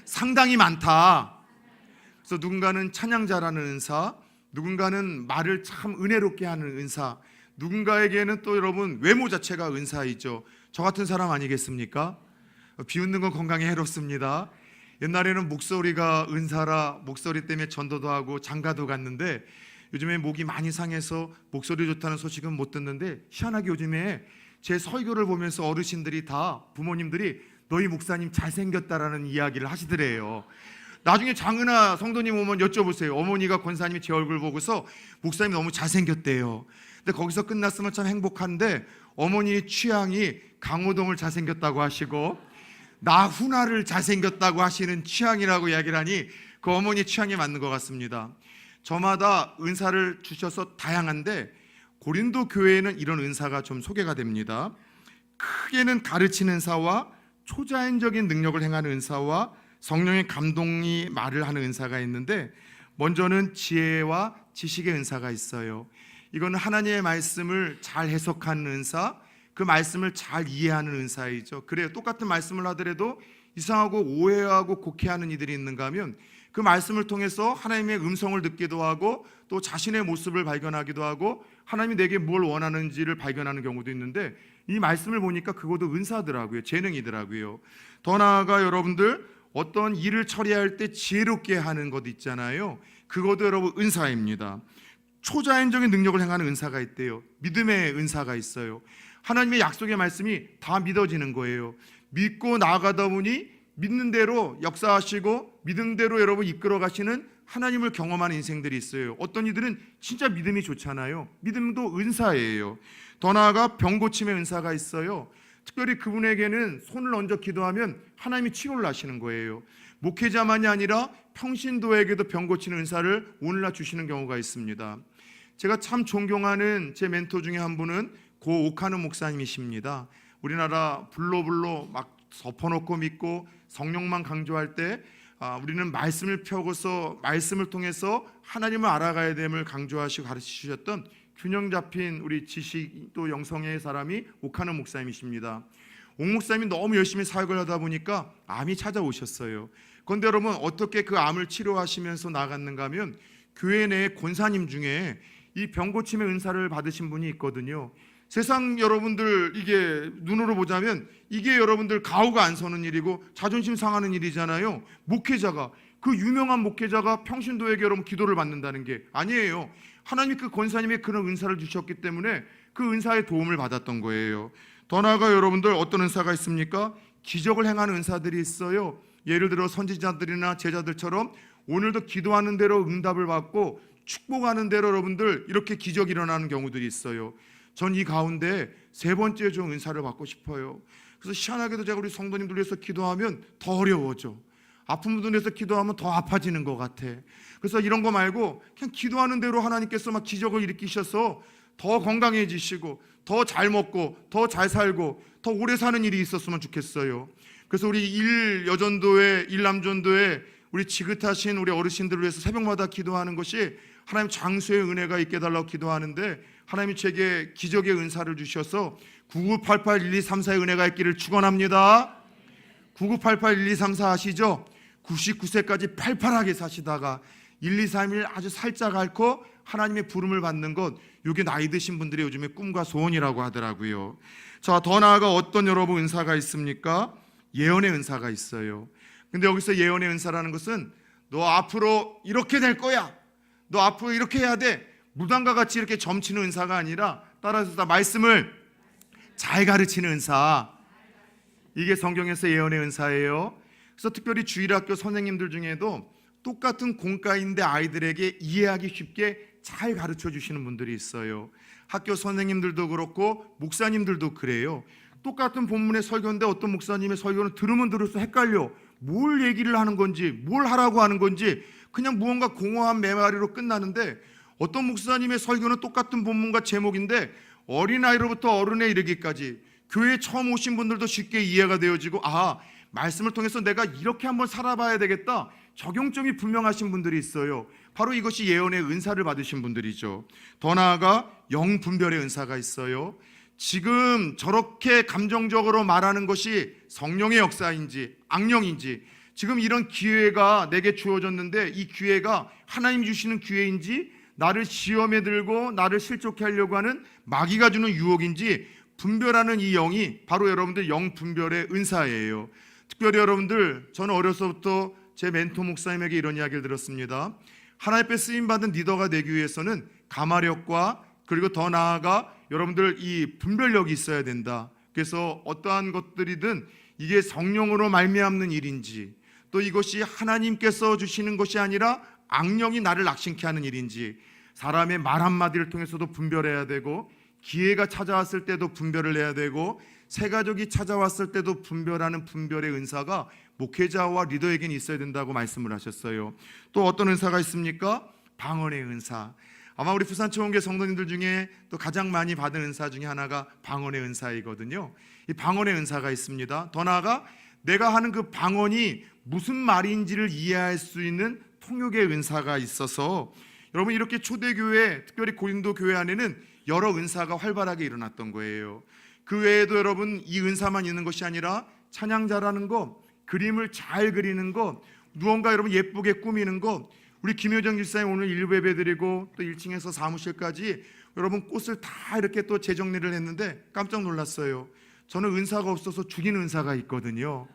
상당히 많다. 그래서 누군가는 찬양자라는 은사, 누군가는 말을 참 은혜롭게 하는 은사, 누군가에게는 또 여러분 외모 자체가 은사이죠. 저 같은 사람 아니겠습니까? 비웃는 건 건강에 해롭습니다. 옛날에는 목소리가 은사라 목소리 때문에 전도도 하고 장가도 갔는데 요즘에 목이 많이 상해서 목소리 좋다는 소식은 못 듣는데 희한하게 요즘에 제 설교를 보면서 어르신들이 다 부모님들이 너희 목사님 잘생겼다라는 이야기를 하시더래요. 나중에 장은아 성도님 오면 여쭤보세요. 어머니가 권사님이 제 얼굴 보고서 목사님 너무 잘생겼대요. 근데 거기서 끝났으면 참 행복한데 어머니 취향이 강호동을 잘생겼다고 하시고 나훈아를 잘생겼다고 하시는 취향이라고 이야기를 하니 그 어머니 취향에 맞는 것 같습니다. 저마다 은사를 주셔서 다양한데 고린도 교회에는 이런 은사가 좀 소개가 됩니다. 크게는 가르치는 은사와 초자연적인 능력을 행하는 은사와 성령의 감동이 말을 하는 은사가 있는데, 먼저는 지혜와 지식의 은사가 있어요. 이거는 하나님의 말씀을 잘 해석하는 은사, 그 말씀을 잘 이해하는 은사이죠. 그래요. 똑같은 말씀을 하더라도 이상하고 오해하고 곡해하는 이들이 있는가 하면 그 말씀을 통해서 하나님의 음성을 듣기도 하고 또 자신의 모습을 발견하기도 하고 하나님이 내게 뭘 원하는지를 발견하는 경우도 있는데, 이 말씀을 보니까 그것도 은사더라고요. 재능이더라고요. 더 나아가 여러분들 어떤 일을 처리할 때 지혜롭게 하는 것 있잖아요. 그것도 여러분 은사입니다. 초자연적인 능력을 행하는 은사가 있대요. 믿음의 은사가 있어요. 하나님의 약속의 말씀이 다 믿어지는 거예요. 믿고 나아가다 보니 믿는 대로 역사하시고 믿는 대로 여러분 이끌어 가시는 하나님을 경험하는 인생들이 있어요. 어떤 이들은 진짜 믿음이 좋잖아요. 믿음도 은사예요. 더 나아가 병 고침의 은사가 있어요. 특별히 그분에게는 손을 얹어 기도하면 하나님이 치료를 하시는 거예요. 목회자만이 아니라 평신도에게도 병 고치는 은사를 오늘날 주시는 경우가 있습니다. 제가 참 존경하는 제 멘토 중에 한 분은 고 오카노 목사님이십니다. 우리나라 불로 막 덮어놓고 믿고 성령만 강조할 때 우리는 말씀을 펴고서 말씀을 통해서 하나님을 알아가야 됨을 강조하시고 가르치셨던 균형 잡힌 우리 지식 또 영성의 사람이 오카노 목사님이십니다. 옥 목사님이 너무 열심히 사역을 하다 보니까 암이 찾아오셨어요. 그런데 여러분 어떻게 그 암을 치료하시면서 나갔는가 하면 교회 내 권사님 중에 이 병 고침의 은사를 받으신 분이 있거든요. 세상 여러분들 이게 눈으로 보자면 이게 여러분들 가오가 안 서는 일이고 자존심 상하는 일이잖아요. 목회자가, 그 유명한 목회자가 평신도에게 여러분 기도를 받는다는 게 아니에요. 하나님이 그 권사님의 그런 은사를 주셨기 때문에 그 은사의 도움을 받았던 거예요. 더 나아가 여러분들 어떤 은사가 있습니까? 기적을 행하는 은사들이 있어요. 예를 들어 선지자들이나 제자들처럼 오늘도 기도하는 대로 응답을 받고 축복하는 대로 여러분들 이렇게 기적이 일어나는 경우들이 있어요. 전 이 가운데 세 번째 좀 은사를 받고 싶어요. 그래서 희한하게도 제가 우리 성도님들 위해서 기도하면 더 어려워져. 아픈 분들 위해서 기도하면 더 아파지는 것 같아. 그래서 이런 거 말고 그냥 기도하는 대로 하나님께서 막 기적을 일으키셔서 더 건강해지시고 더 잘 먹고 더 잘 살고 더 오래 사는 일이 있었으면 좋겠어요. 그래서 우리 일여전도회, 일남전도회 우리 지긋하신 우리 어르신들을 위해서 새벽마다 기도하는 것이 하나님 장수의 은혜가 있게 해달라고 기도하는데, 하나님이 제게 기적의 은사를 주셔서 9988-1234의 은혜가 있기를 축원합니다. 9988-1234 아시죠? 99세까지 팔팔하게 사시다가 1, 2, 3일 아주 살짝 앓고 하나님의 부름을 받는 것, 이게 나이 드신 분들의 요즘에 꿈과 소원이라고 하더라고요. 자, 더 나아가 어떤 여러분 은사가 있습니까? 예언의 은사가 있어요. 근데 여기서 예언의 은사라는 것은 너 앞으로 이렇게 될 거야, 너 앞으로 이렇게 해야 돼, 무당과 같이 이렇게 점치는 은사가 아니라 따라서 말씀을 잘 가르치는 은사, 이게 성경에서 예언의 은사예요. 그래서 특별히 주일학교 선생님들 중에도 똑같은 공과인데 아이들에게 이해하기 쉽게 잘 가르쳐 주시는 분들이 있어요. 학교 선생님들도 그렇고 목사님들도 그래요. 똑같은 본문의 설교인데 어떤 목사님의 설교는 들으면 들을수록 헷갈려. 뭘 얘기를 하는 건지, 뭘 하라고 하는 건지 그냥 무언가 공허한 메마리로 끝나는데, 어떤 목사님의 설교는 똑같은 본문과 제목인데 어린아이로부터 어른에 이르기까지 교회에 처음 오신 분들도 쉽게 이해가 되어지고, 말씀을 통해서 내가 이렇게 한번 살아봐야 되겠다, 적용점이 분명하신 분들이 있어요. 바로 이것이 예언의 은사를 받으신 분들이죠. 더 나아가 영분별의 은사가 있어요. 지금 저렇게 감정적으로 말하는 것이 성령의 역사인지 악령인지, 지금 이런 기회가 내게 주어졌는데 이 기회가 하나님 주시는 기회인지 나를 시험에 들고 나를 실족해 하려고 하는 마귀가 주는 유혹인지 분별하는 이 영이 바로 여러분들 영분별의 은사예요. 특별히 여러분들, 저는 어려서부터 제 멘토 목사님에게 이런 이야기를 들었습니다. 하나님 앞에 쓰임받은 리더가 되기 위해서는 가마력과 그리고 더 나아가 여러분들 이 분별력이 있어야 된다. 그래서 어떠한 것들이든 이게 성령으로 말미암는 일인지, 또 이것이 하나님께서 주시는 것이 아니라 악령이 나를 낙심케 하는 일인지, 사람의 말 한마디를 통해서도 분별해야 되고, 기회가 찾아왔을 때도 분별을 해야 되고, 새 가족이 찾아왔을 때도 분별하는 분별의 은사가 목회자와 리더에게는 있어야 된다고 말씀을 하셨어요. 또 어떤 은사가 있습니까? 방언의 은사. 아마 우리 부산초원교회 성도님들 중에 또 가장 많이 받은 은사 중에 하나가 방언의 은사이거든요. 이 방언의 은사가 있습니다. 더 나아가 내가 하는 그 방언이 무슨 말인지를 이해할 수 있는 통역의 은사가 있어서, 여러분 이렇게 초대교회, 특별히 고린도 교회 안에는 여러 은사가 활발하게 일어났던 거예요. 그 외에도 여러분 이 은사만 있는 것이 아니라 찬양 잘하는 것, 그림을 잘 그리는 것, 무언가 여러분 예쁘게 꾸미는 것. 우리 김효정 집사님 오늘 일부 예배 드리고 또 1층에서 사무실까지 여러분 꽃을 다 이렇게 또 재정리를 했는데 깜짝 놀랐어요. 저는 은사가 없어서 죽인 은사가 있거든요.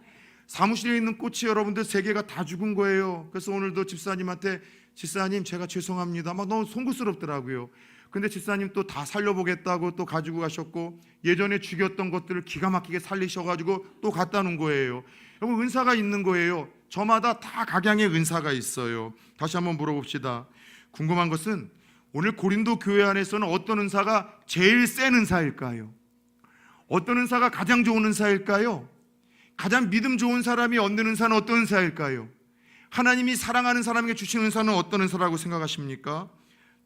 사무실에 있는 꽃이 여러분들 3개가 다 죽은 거예요. 그래서 오늘도 집사님한테, 집사님 제가 죄송합니다, 막 너무 송구스럽더라고요. 근데 집사님 또 다 살려보겠다고 또 가지고 가셨고, 예전에 죽였던 것들을 기가 막히게 살리셔가지고 또 갖다 놓은 거예요. 여러분 은사가 있는 거예요. 저마다 다 각양의 은사가 있어요. 다시 한번 물어봅시다. 궁금한 것은 오늘 고린도 교회 안에서는 어떤 은사가 제일 센 은사일까요? 어떤 은사가 가장 좋은 은사일까요? 가장 믿음 좋은 사람이 얻는 은사는 어떤 은사일까요? 하나님이 사랑하는 사람에게 주신 은사는 어떤 은사라고 생각하십니까?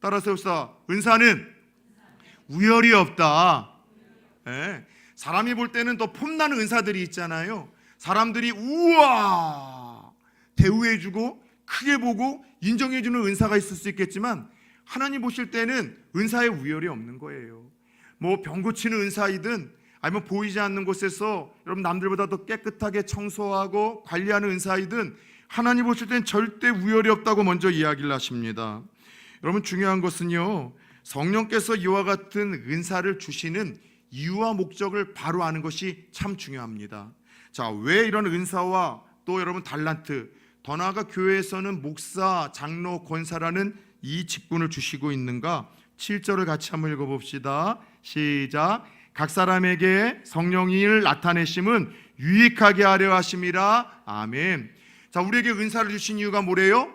따라서 봅시다. 은사는 우열이 없다. 네. 사람이 볼 때는 더 폼나는 은사들이 있잖아요. 사람들이 우와 대우해주고 크게 보고 인정해주는 은사가 있을 수 있겠지만, 하나님 보실 때는 은사의 우열이 없는 거예요. 뭐 병 고치는 은사이든 아니면 보이지 않는 곳에서 여러분 남들보다 더 깨끗하게 청소하고 관리하는 은사이든, 하나님 보실 때는 절대 우열이 없다고 먼저 이야기를 하십니다. 여러분 중요한 것은요, 성령께서 이와 같은 은사를 주시는 이유와 목적을 바로 아는 것이 참 중요합니다. 자, 왜 이런 은사와 또 여러분 달란트, 더 나아가 교회에서는 목사, 장로, 권사라는 이 직분을 주시고 있는가? 7절을 같이 한번 읽어봅시다. 시작. 각 사람에게 성령을 나타내심은 유익하게 하려 하심이라. 아멘. 자, 우리에게 은사를 주신 이유가 뭐래요?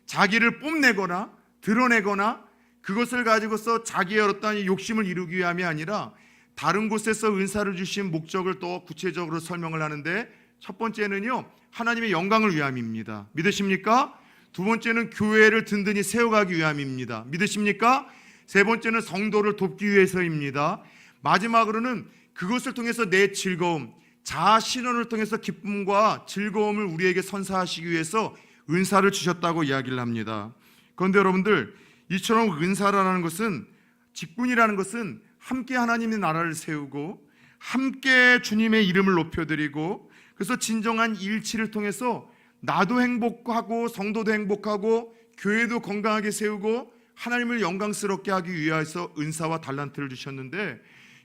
자기를 뽐내거나 드러내거나 그것을 가지고서 자기의 어떤 욕심을 이루기 위함이 아니라, 다른 곳에서 은사를 주신 목적을 또 구체적으로 설명을 하는데, 첫 번째는요 하나님의 영광을 위함입니다. 믿으십니까? 두 번째는 교회를 든든히 세워가기 위함입니다. 믿으십니까? 세 번째는 성도를 돕기 위해서입니다. 마지막으로는 그것을 통해서 내 즐거움, 자아 실현을 통해서 기쁨과 즐거움을 우리에게 선사하시기 위해서 은사를 주셨다고 이야기를 합니다. 그런데 여러분들, 이처럼 은사라는 것은, 직분이라는 것은 함께 하나님의 나라를 세우고 함께 주님의 이름을 높여드리고, 그래서 진정한 일치를 통해서 나도 행복하고 성도도 행복하고 교회도 건강하게 세우고 하나님을 영광스럽게 하기 위해서 은사와 달란트를 주셨는데,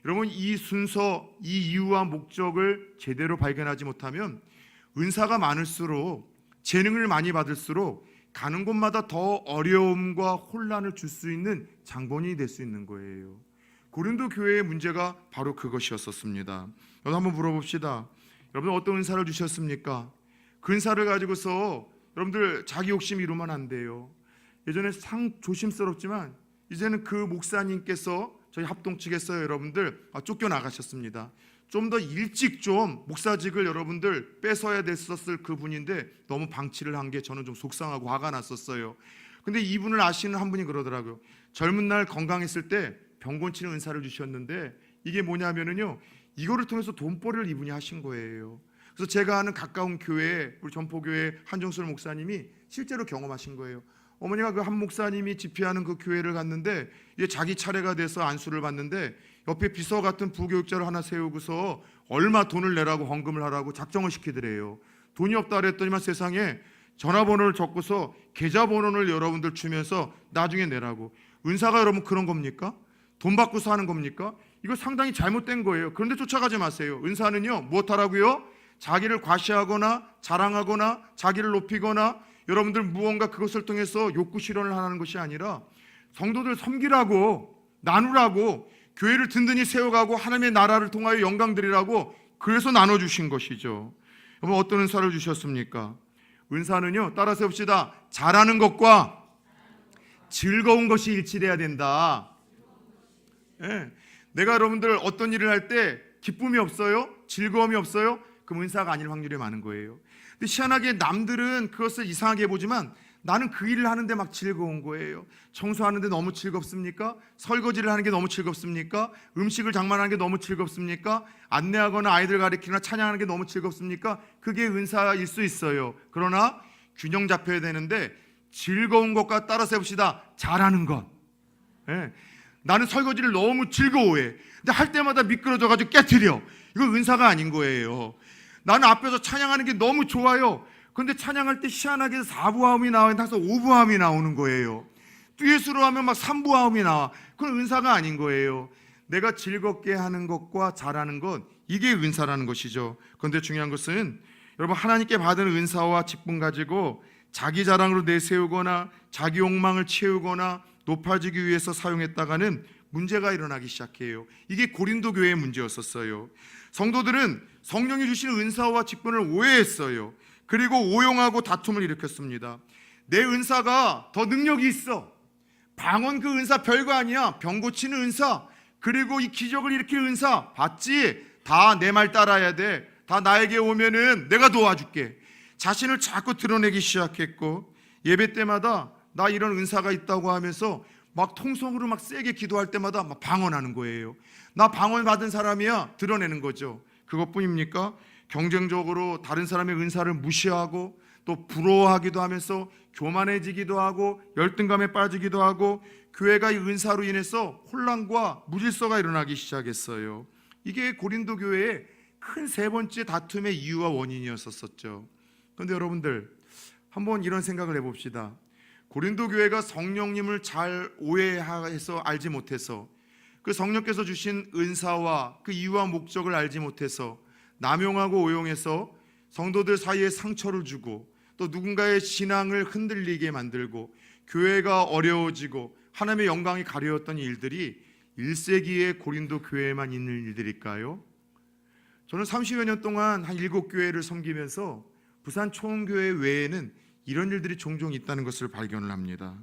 여러분 이 순서, 이 이유와 목적을 제대로 발견하지 못하면 은사가 많을수록, 재능을 많이 받을수록 가는 곳마다 더 어려움과 혼란을 줄 수 있는 장본인이 될 수 있는 거예요. 고린도 교회의 문제가 바로 그것이었었습니다. 여러분 한번 물어봅시다. 여러분 어떤 은사를 주셨습니까? 그 은사를 가지고서 여러분들 자기 욕심 이루면 안 돼요. 예전에 상 조심스럽지만 이제는 그 목사님께서 저희 합동 측에서 여러분들 쫓겨나가셨습니다. 좀 더 일찍 좀 목사직을 여러분들 뺏어야 됐었을 그분인데 너무 방치를 한 게 저는 좀 속상하고 화가 났었어요. 근데 이분을 아시는 한 분이 그러더라고요. 젊은 날 건강했을 때 병 고치는 은사를 주셨는데, 이게 뭐냐면은요, 이거를 통해서 돈벌이를 이분이 하신 거예요. 그래서 제가 아는 가까운 교회, 우리 전포교회 한정술 목사님이 실제로 경험하신 거예요. 어머니가 그 한 목사님이 집회하는 그 교회를 갔는데, 이제 자기 차례가 돼서 안수를 받는데 옆에 비서 같은 부교육자를 하나 세우고서 얼마 돈을 내라고 헌금을 하라고 작정을 시키더래요. 돈이 없다 그랬더니만 세상에 전화번호를 적고서 계좌번호를 여러분들 주면서 나중에 내라고. 은사가 여러분 그런 겁니까? 돈 받고서 하는 겁니까? 이거 상당히 잘못된 거예요. 그런데 쫓아가지 마세요. 은사는요 무엇하라고요? 자기를 과시하거나 자랑하거나 자기를 높이거나 여러분들 무언가 그것을 통해서 욕구 실현을 하는 것이 아니라 성도들 섬기라고, 나누라고, 교회를 든든히 세워가고 하나님의 나라를 통하여 영광 드리라고, 그래서 나눠주신 것이죠. 여러분 어떤 은사를 주셨습니까? 은사는요, 따라서 봅시다. 잘하는 것과 즐거운 것이 일치돼야 된다. 예. 내가 여러분들 어떤 일을 할 때 기쁨이 없어요? 즐거움이 없어요? 그럼 은사가 아닐 확률이 많은 거예요. 근데 희한하게 남들은 그것을 이상하게 보지만 나는 그 일을 하는데 막 즐거운 거예요. 청소하는데 너무 즐겁습니까? 설거지를 하는 게 너무 즐겁습니까? 음식을 장만하는 게 너무 즐겁습니까? 안내하거나 아이들 가르치거나 찬양하는 게 너무 즐겁습니까? 그게 은사일 수 있어요. 그러나 균형 잡혀야 되는데 즐거운 것과 따라서 해봅시다. 잘하는 것. 예. 나는 설거지를 너무 즐거워해. 근데 할 때마다 미끄러져가지고 깨트려. 이거 은사가 아닌 거예요. 나는 앞에서 찬양하는 게 너무 좋아요. 그런데 찬양할 때 희한하게 4부화음이 나오는데 항상 5부화음이 나오는 거예요. 듀엣으로 하면 막 3부화음이 나와. 그건 은사가 아닌 거예요. 내가 즐겁게 하는 것과 잘하는 것, 이게 은사라는 것이죠. 그런데 중요한 것은 여러분, 하나님께 받은 은사와 직분 가지고 자기 자랑으로 내세우거나 자기 욕망을 채우거나 높아지기 위해서 사용했다가는 문제가 일어나기 시작해요. 이게 고린도 교회의 문제였었어요. 성도들은 성령이 주시는 은사와 직분을 오해했어요. 그리고 오용하고 다툼을 일으켰습니다. 내 은사가 더 능력이 있어. 방언 그 은사 별거 아니야. 병 고치는 은사, 그리고 이 기적을 일으키는 은사 봤지? 다 내 말 따라야 돼. 다 나에게 오면은 내가 도와줄게. 자신을 자꾸 드러내기 시작했고, 예배 때마다 나 이런 은사가 있다고 하면서 막 통성으로 막 세게 기도할 때마다 막 방언하는 거예요. 나 방언 받은 사람이야. 드러내는 거죠. 그것뿐입니까? 경쟁적으로 다른 사람의 은사를 무시하고 또 부러워하기도 하면서 교만해지기도 하고 열등감에 빠지기도 하고, 교회가 이 은사로 인해서 혼란과 무질서가 일어나기 시작했어요. 이게 고린도 교회의 큰 세 번째 다툼의 이유와 원인이었었죠. 그런데 여러분들, 한번 이런 생각을 해봅시다. 고린도 교회가 성령님을 잘 오해해서 알지 못해서, 그 성령께서 주신 은사와 그 이유와 목적을 알지 못해서 남용하고 오용해서 성도들 사이에 상처를 주고 또 누군가의 신앙을 흔들리게 만들고 교회가 어려워지고 하나님의 영광이 가려웠던 일들이 1세기의 고린도 교회에만 있는 일들일까요? 저는 30여 년 동안 한 7교회를 섬기면서 부산 초원교회 외에는 이런 일들이 종종 있다는 것을 발견을 합니다.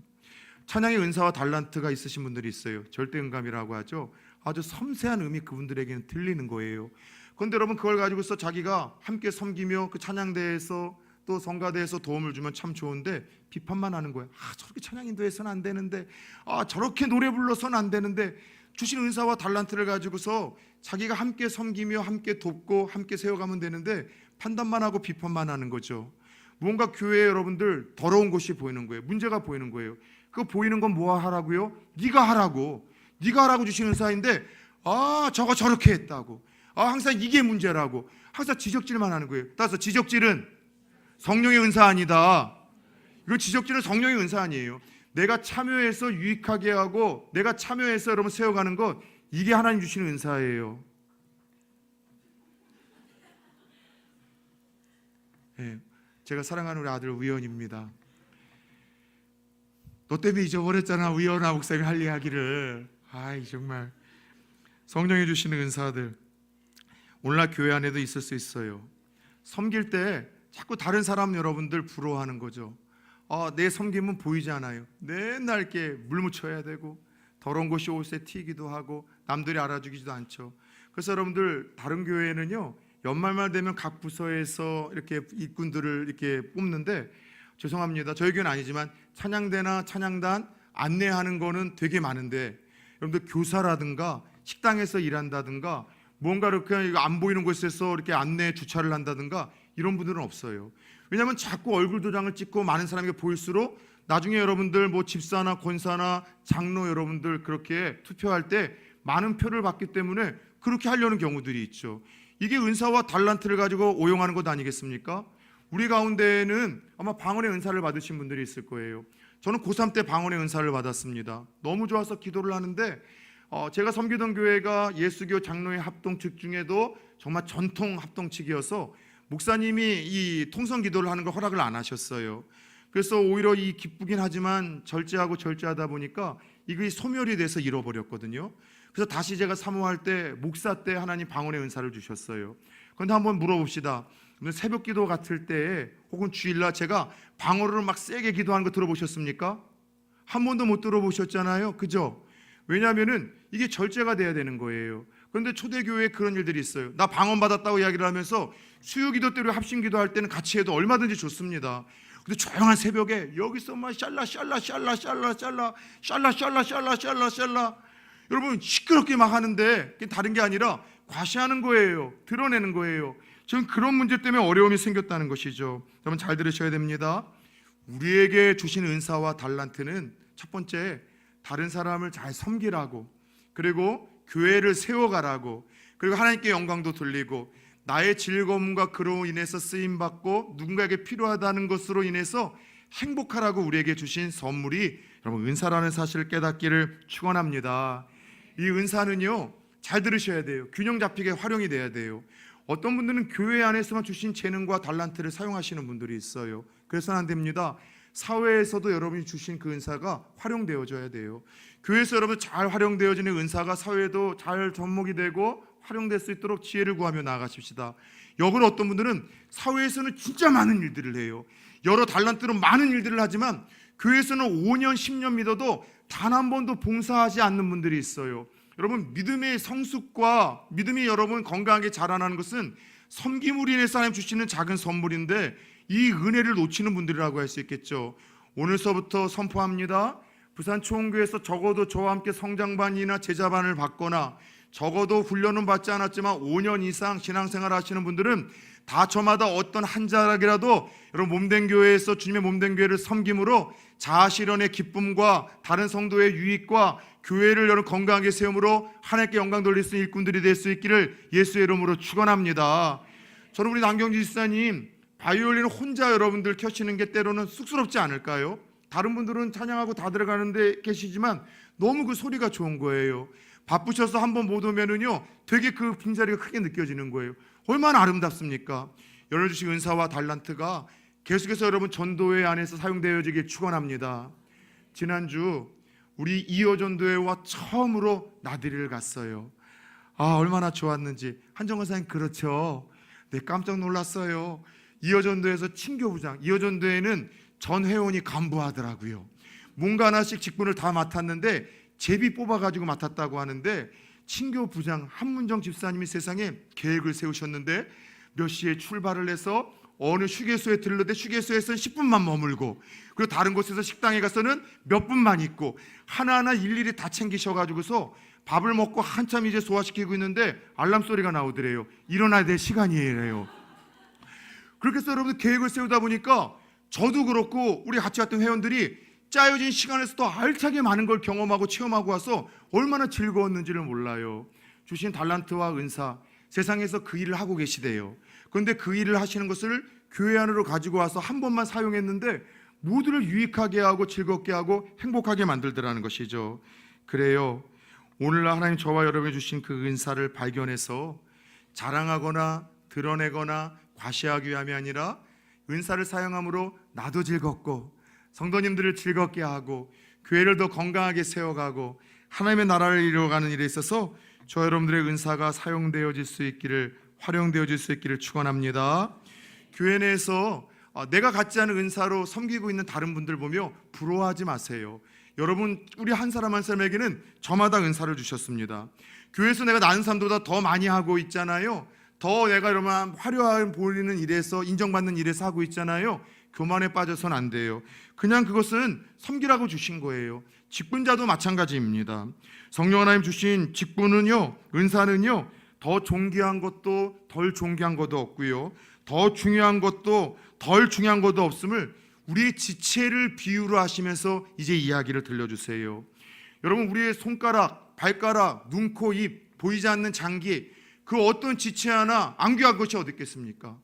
찬양의 은사와 달란트가 있으신 분들이 있어요. 절대음감이라고 하죠. 아주 섬세한 음이 그분들에게는 들리는 거예요. 그런데 여러분, 그걸 가지고서 자기가 함께 섬기며 그 찬양대에서 또 성가대에서 도움을 주면 참 좋은데 비판만 하는 거예요. 저렇게 찬양 인도해서는 안 되는데, 저렇게 노래 불러서는 안 되는데, 주신 은사와 달란트를 가지고서 자기가 함께 섬기며 함께 돕고 함께 세워가면 되는데 판단만 하고 비판만 하는 거죠. 무언가 교회에 여러분들 더러운 것이 보이는 거예요. 문제가 보이는 거예요. 그거 보이는 건 뭐 하라고요? 네가 하라고. 네가 하라고 주신 은사인데 저거 저렇게 했다고. 항상 이게 문제라고. 항상 지적질만 하는 거예요. 따라서 지적질은 성령의 은사 아니다. 이거 지적질은 성령의 은사 아니에요. 내가 참여해서 유익하게 하고 내가 참여해서 여러분 세워가는 것, 이게 하나님 주시는 은사예요. 네, 제가 사랑하는 우리 아들 우연입니다. 너 때문에 잊어버렸잖아, 우연아 목사님 할 이야기를. 정말 성령이 주시는 은사들, 오늘날 교회 안에도 있을 수 있어요. 섬길 때 자꾸 다른 사람 여러분들 부러워하는 거죠. 내 섬김은 보이지 않아요. 맨날 이렇게 물 묻혀야 되고 더러운 것이 옷에 튀기도 하고 남들이 알아주기도 않죠. 그래서 여러분들, 다른 교회는요, 연말만 되면 각 부서에서 이렇게 일꾼들을 이렇게 뽑는데, 죄송합니다, 저희 교회는 아니지만 찬양대나 찬양단 안내하는 거는 되게 많은데, 여러분들 교사라든가 식당에서 일한다든가 뭔가 이렇게 안 보이는 곳에서 이렇게 안내 주차를 한다든가 이런 분들은 없어요. 왜냐하면 자꾸 얼굴 도장을 찍고 많은 사람에게 보일수록 나중에 여러분들 뭐 집사나 권사나 장로 여러분들 그렇게 투표할 때 많은 표를 받기 때문에 그렇게 하려는 경우들이 있죠. 이게 은사와 달란트를 가지고 오용하는 것 아니겠습니까? 우리 가운데에는 아마 방언의 은사를 받으신 분들이 있을 거예요. 저는 고3 때 방언의 은사를 받았습니다. 너무 좋아서 기도를 하는데, 제가 섬기던 교회가 예수교 장로회 합동측 중에도 정말 전통 합동측이어서 목사님이 이 통성 기도를 하는 걸 허락을 안 하셨어요. 그래서 오히려 이 기쁘긴 하지만 절제하다 보니까 이게 소멸이 돼서 잃어버렸거든요. 그래서 다시 제가 사모할 때 목사 때 하나님 방언의 은사를 주셨어요. 그런데 한번 물어봅시다. 새벽 기도 같을 때 혹은 주일날 제가 방언으로 막 세게 기도하는 거 들어보셨습니까? 한 번도 못 들어보셨잖아요. 그죠? 왜냐하면은 이게 절제가 돼야 되는 거예요. 그런데 초대교회에 그런 일들이 있어요. 나 방언 받았다고 이야기를 하면서 수요기도 때로 합심기도 할 때는 같이 해도 얼마든지 좋습니다. 근데 조용한 새벽에 여기서 막 샬라 여러분 시끄럽게 막 하는데 그게 다른 게 아니라 과시하는 거예요. 드러내는 거예요. 지금 그런 문제 때문에 어려움이 생겼다는 것이죠. 여러분 잘 들으셔야 됩니다. 우리에게 주신 은사와 달란트는 첫 번째, 다른 사람을 잘 섬기라고, 그리고 교회를 세워가라고, 그리고 하나님께 영광도 돌리고, 나의 즐거움과 그로 인해서 쓰임받고 누군가에게 필요하다는 것으로 인해서 행복하라고 우리에게 주신 선물이 여러분 은사라는 사실을 깨닫기를 축원합니다. 이 은사는요, 잘 들으셔야 돼요. 균형 잡히게 활용이 돼야 돼요. 어떤 분들은 교회 안에서만 주신 재능과 달란트를 사용하시는 분들이 있어요. 그래서는 안 됩니다. 사회에서도 여러분이 주신 그 은사가 활용되어져야 돼요. 교회에서 여러분 잘 활용되어지는 은사가 사회에도 잘 접목이 되고 활용될 수 있도록 지혜를 구하며 나아가십시다. 역으로 어떤 분들은 사회에서는 진짜 많은 일들을 해요. 여러 달란트로 많은 일들을 하지만 교회에서는 5년 10년 믿어도 단 한 번도 봉사하지 않는 분들이 있어요. 여러분 믿음의 성숙과 믿음이 여러분 건강하게 자라나는 것은 섬김으로 인해서 하나님 주시는 작은 선물인데 이 은혜를 놓치는 분들이라고 할 수 있겠죠. 오늘서부터 선포합니다. 부산초원교회에서 적어도 저와 함께 성장반이나 제자반을 받거나 적어도 훈련은 받지 않았지만 5년 이상 신앙생활 하시는 분들은 다 저마다 어떤 한 자락이라도 여러분 몸된 교회에서 주님의 몸된 교회를 섬김으로 자아실현의 기쁨과 다른 성도의 유익과 교회를 여러분 건강하게 세움으로 하나님께 영광 돌릴 수 있는 일꾼들이 될 수 있기를 예수의 이름으로 축원합니다. 저는 우리 남경지 집사님 바이올린 혼자 여러분들 켜시는 게 때로는 쑥스럽지 않을까요? 다른 분들은 찬양하고 다 들어가는데 계시지만 너무 그 소리가 좋은 거예요. 바쁘셔서 한번 못 오면은요 되게 그 빈자리가 크게 느껴지는 거예요. 얼마나 아름답습니까? 여러분 주신 은사와 달란트가 계속해서 여러분 전도회 안에서 사용되어지길 축원합니다. 지난주 우리 이호 전도회와 처음으로 나들이를 갔어요. 아 얼마나 좋았는지. 한정건 사님 그렇죠. 네 깜짝 놀랐어요. 이호 전도회에서 친교부장, 이호 전도회는 전 회원이 간부하더라고요. 뭔가 하나씩 직분을 다 맡았는데 제비 뽑아가지고 맡았다고 하는데 친교부장 한문정 집사님이 세상에 계획을 세우셨는데 몇 시에 출발을 해서 어느 휴게소에 들르되 휴게소에서는 10분만 머물고 그리고 다른 곳에서 식당에 가서는 몇 분만 있고 하나하나 일일이 다 챙기셔가지고서 밥을 먹고 한참 이제 소화시키고 있는데 알람 소리가 나오더래요. 일어나야 될 시간이에요. 그렇게 해서 여러분들 계획을 세우다 보니까 저도 그렇고 우리 같이 갔던 회원들이 짜여진 시간에서 더 알차게 많은 걸 경험하고 체험하고 와서 얼마나 즐거웠는지를 몰라요. 주신 달란트와 은사, 세상에서 그 일을 하고 계시대요. 그런데 그 일을 하시는 것을 교회 안으로 가지고 와서 한 번만 사용했는데 모두를 유익하게 하고 즐겁게 하고 행복하게 만들더라는 것이죠. 그래요. 오늘날 하나님 저와 여러분이 주신 그 은사를 발견해서 자랑하거나 드러내거나 과시하기 위함이 아니라 은사를 사용함으로 나도 즐겁고 성도님들을 즐겁게 하고 교회를 더 건강하게 세워가고 하나님의 나라를 이루어가는 일에 있어서 저 여러분들의 은사가 사용되어질 수 있기를, 활용되어질 수 있기를 축원합니다. 교회 내에서 내가 갖지 않은 은사로 섬기고 있는 다른 분들 보며 부러워하지 마세요. 여러분 우리 한 사람 한 사람에게는 저마다 은사를 주셨습니다. 교회에서 내가 다른 사람보다 더 많이 하고 있잖아요. 더 내가 여러분 화려한 보이는 일에서 인정받는 일에서 하고 있잖아요. 교만에 빠져서는 안 돼요. 그냥 그것은 섬기라고 주신 거예요. 직분자도 마찬가지입니다. 성령 하나님 주신 직분은요, 은사는요, 더 존귀한 것도 덜 존귀한 것도 없고요, 더 중요한 것도 덜 중요한 것도 없음을 우리의 지체를 비유로 하시면서 이제 이야기를 들려주세요. 여러분 우리의 손가락, 발가락, 눈, 코, 입, 보이지 않는 장기 그 어떤 지체 하나 안 귀한 것이 어디 있겠습니까?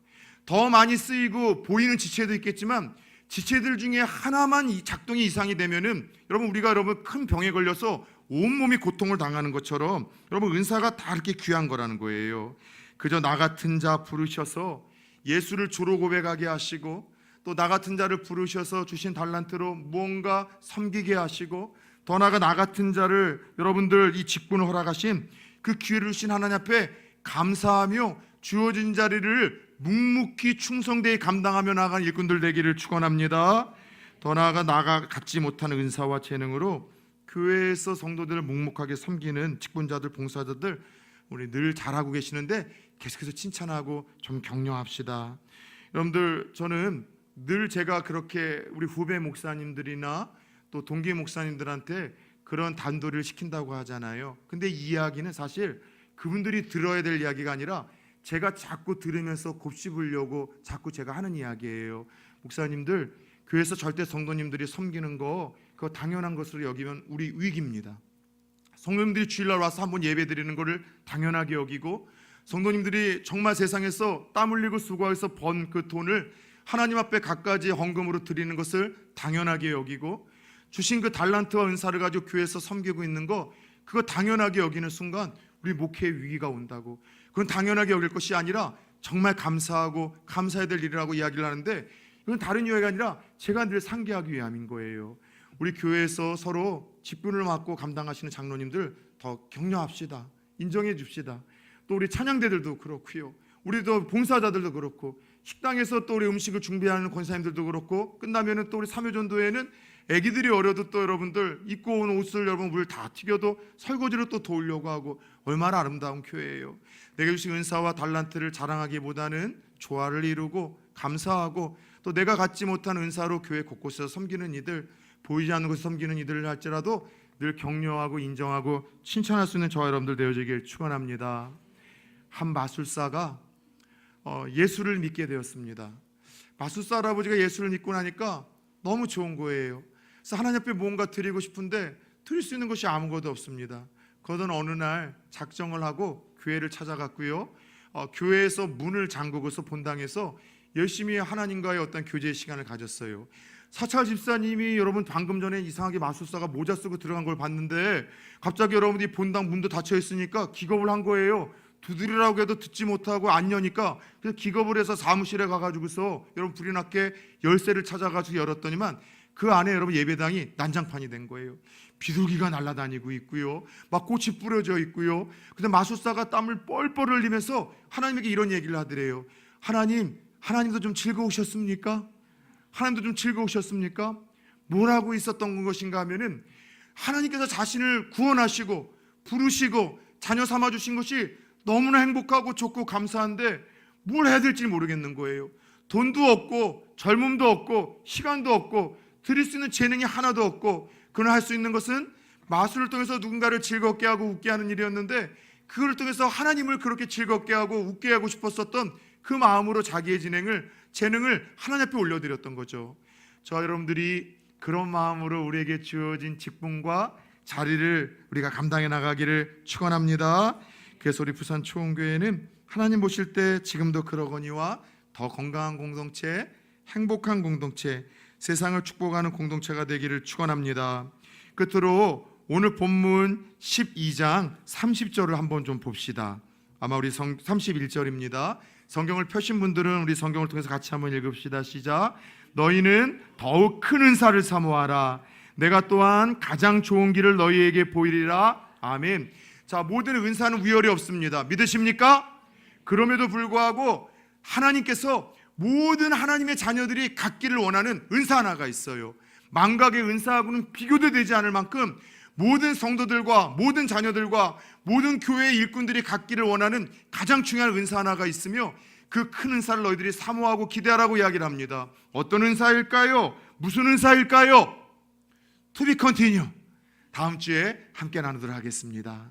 더 많이 쓰이고 보이는 지체도 있겠지만 지체들 중에 하나만 작동이 이상이 되면은 우리가 큰 병에 걸려서 온몸이 고통을 당하는 것처럼 여러분 은사가 다 이렇게 귀한 거라는 거예요. 그저 나 같은 자 부르셔서 예수를 주로 고백하게 하시고 또 나 같은 자를 부르셔서 주신 달란트로 무언가 섬기게 하시고 더 나아가 나 같은 자를 여러분들 이 직분을 허락하신 그 기회를 주신 하나님 앞에 감사하며 주어진 자리를 묵묵히 충성되이 감당하며 나아가는 일꾼들 되기를 축원합니다. 더 나아가 나가 갖지 못한 은사와 재능으로 교회에서 성도들을 묵묵하게 섬기는 직분자들, 봉사자들 우리 늘 잘하고 계시는데 계속해서 칭찬하고 좀 격려합시다. 여러분들, 저는 늘 제가 그렇게 우리 후배 목사님들이나 또 동기 목사님들한테 그런 단도리를 시킨다고 하잖아요. 근데 이 이야기는 사실 그분들이 들어야 될 이야기가 아니라 제가 자꾸 들으면서 곱씹으려고 자꾸 제가 하는 이야기예요. 목사님들, 교회에서 절대 성도님들이 섬기는 거 그거 당연한 것으로 여기면 우리 위기입니다. 성도님들이 주일날 와서 한번 예배 드리는 거를 당연하게 여기고, 성도님들이 정말 세상에서 땀 흘리고 수고해서 번 그 돈을 하나님 앞에 갖가지 헌금으로 드리는 것을 당연하게 여기고, 주신 그 달란트와 은사를 가지고 교회에서 섬기고 있는 거 그거 당연하게 여기는 순간 우리 목회의 위기가 온다고. 그건 당연하게 여길 것이 아니라 정말 감사하고 감사해야 될 일이라고 이야기를 하는데, 이건 다른 이유가 아니라 제가 늘 상기하기 위함인 거예요. 우리 교회에서 서로 직분을 맡고 감당하시는 장로님들 더 격려합시다. 인정해 줍시다. 또 우리 찬양대들도 그렇고요, 우리도 봉사자들도 그렇고, 식당에서 또 우리 음식을 준비하는 권사님들도 그렇고, 끝나면은 또 우리 삼요전도회는 애기들이 어려도 또 여러분들 입고 온 옷을 여러분 물 다 튀겨도 설거지를 또 도우려고 하고, 얼마나 아름다운 교회예요. 내가 주신 은사와 달란트를 자랑하기보다는 조화를 이루고 감사하고, 또 내가 갖지 못한 은사로 교회 곳곳에서 섬기는 이들, 보이지 않는 곳에서 섬기는 이들을 할지라도 늘 격려하고 인정하고 칭찬할 수 있는 저와 여러분들 되어지길 축원합니다. 한 마술사가 예수를 믿게 되었습니다. 마술사 할아버지가 예수를 믿고 나니까 너무 좋은 거예요. 그래서 하나님 앞에 뭔가 드리고 싶은데 드릴 수 있는 것이 아무것도 없습니다. 그러던 어느 날 작정을 하고 교회를 찾아갔고요, 교회에서 문을 잠그고서 본당에서 열심히 하나님과의 어떤 교제 시간을 가졌어요. 사찰 집사님이 여러분 방금 전에 이상하게 마술사가 모자 쓰고 들어간 걸 봤는데, 갑자기 여러분들이 본당 문도 닫혀 있으니까 기겁을 한 거예요. 두드리라고 해도 듣지 못하고 안 여니까 그래서 기겁을 해서 사무실에 가가지고서 여러분 불이 났게 열쇠를 찾아가지고 열었더니만 그 안에 여러분 예배당이 난장판이 된 거예요. 비둘기가 날아다니고 있고요, 막 꽃이 뿌려져 있고요. 근데 마술사가 땀을 뻘뻘 흘리면서 하나님에게 이런 얘기를 하더래요. 하나님도 좀 즐거우셨습니까? 하나님도 좀 즐거우셨습니까? 뭐라고 있었던 것인가 하면은, 하나님께서 자신을 구원하시고 부르시고 자녀 삼아주신 것이 너무나 행복하고 좋고 감사한데 뭘 해야 될지 모르겠는 거예요. 돈도 없고 젊음도 없고 시간도 없고 드릴 수 있는 재능이 하나도 없고, 그는 할 수 있는 것은 마술을 통해서 누군가를 즐겁게 하고 웃게 하는 일이었는데, 그걸 통해서 하나님을 그렇게 즐겁게 하고 웃게 하고 싶었었던 그 마음으로 자기의 재능을 하나님 앞에 올려드렸던 거죠. 저와 여러분들이 그런 마음으로 우리에게 주어진 직분과 자리를 우리가 감당해 나가기를 축원합니다. 그래서 우리 부산 초원교회는 하나님 보실 때 지금도 그러거니와 더 건강한 공동체, 행복한 공동체, 세상을 축복하는 공동체가 되기를 축원합니다. 끝으로 오늘 본문 12장 30절을 한번 좀 봅시다. 아마 우리 31절입니다. 성경을 펴신 분들은 우리 성경을 통해서 같이 한번 읽읍시다. 시작. 너희는 더욱 큰 은사를 사모하라. 내가 또한 가장 좋은 길을 너희에게 보이리라. 아멘. 자, 모든 은사는 위열이 없습니다. 믿으십니까? 그럼에도 불구하고 하나님께서 모든 하나님의 자녀들이 갖기를 원하는 은사 하나가 있어요. 망각의 은사하고는 비교도 되지 않을 만큼 모든 성도들과 모든 자녀들과 모든 교회의 일꾼들이 갖기를 원하는 가장 중요한 은사 하나가 있으며, 그 큰 은사를 너희들이 사모하고 기대하라고 이야기를 합니다. 어떤 은사일까요? 무슨 은사일까요? To be continue. 다음 주에 함께 나누도록 하겠습니다.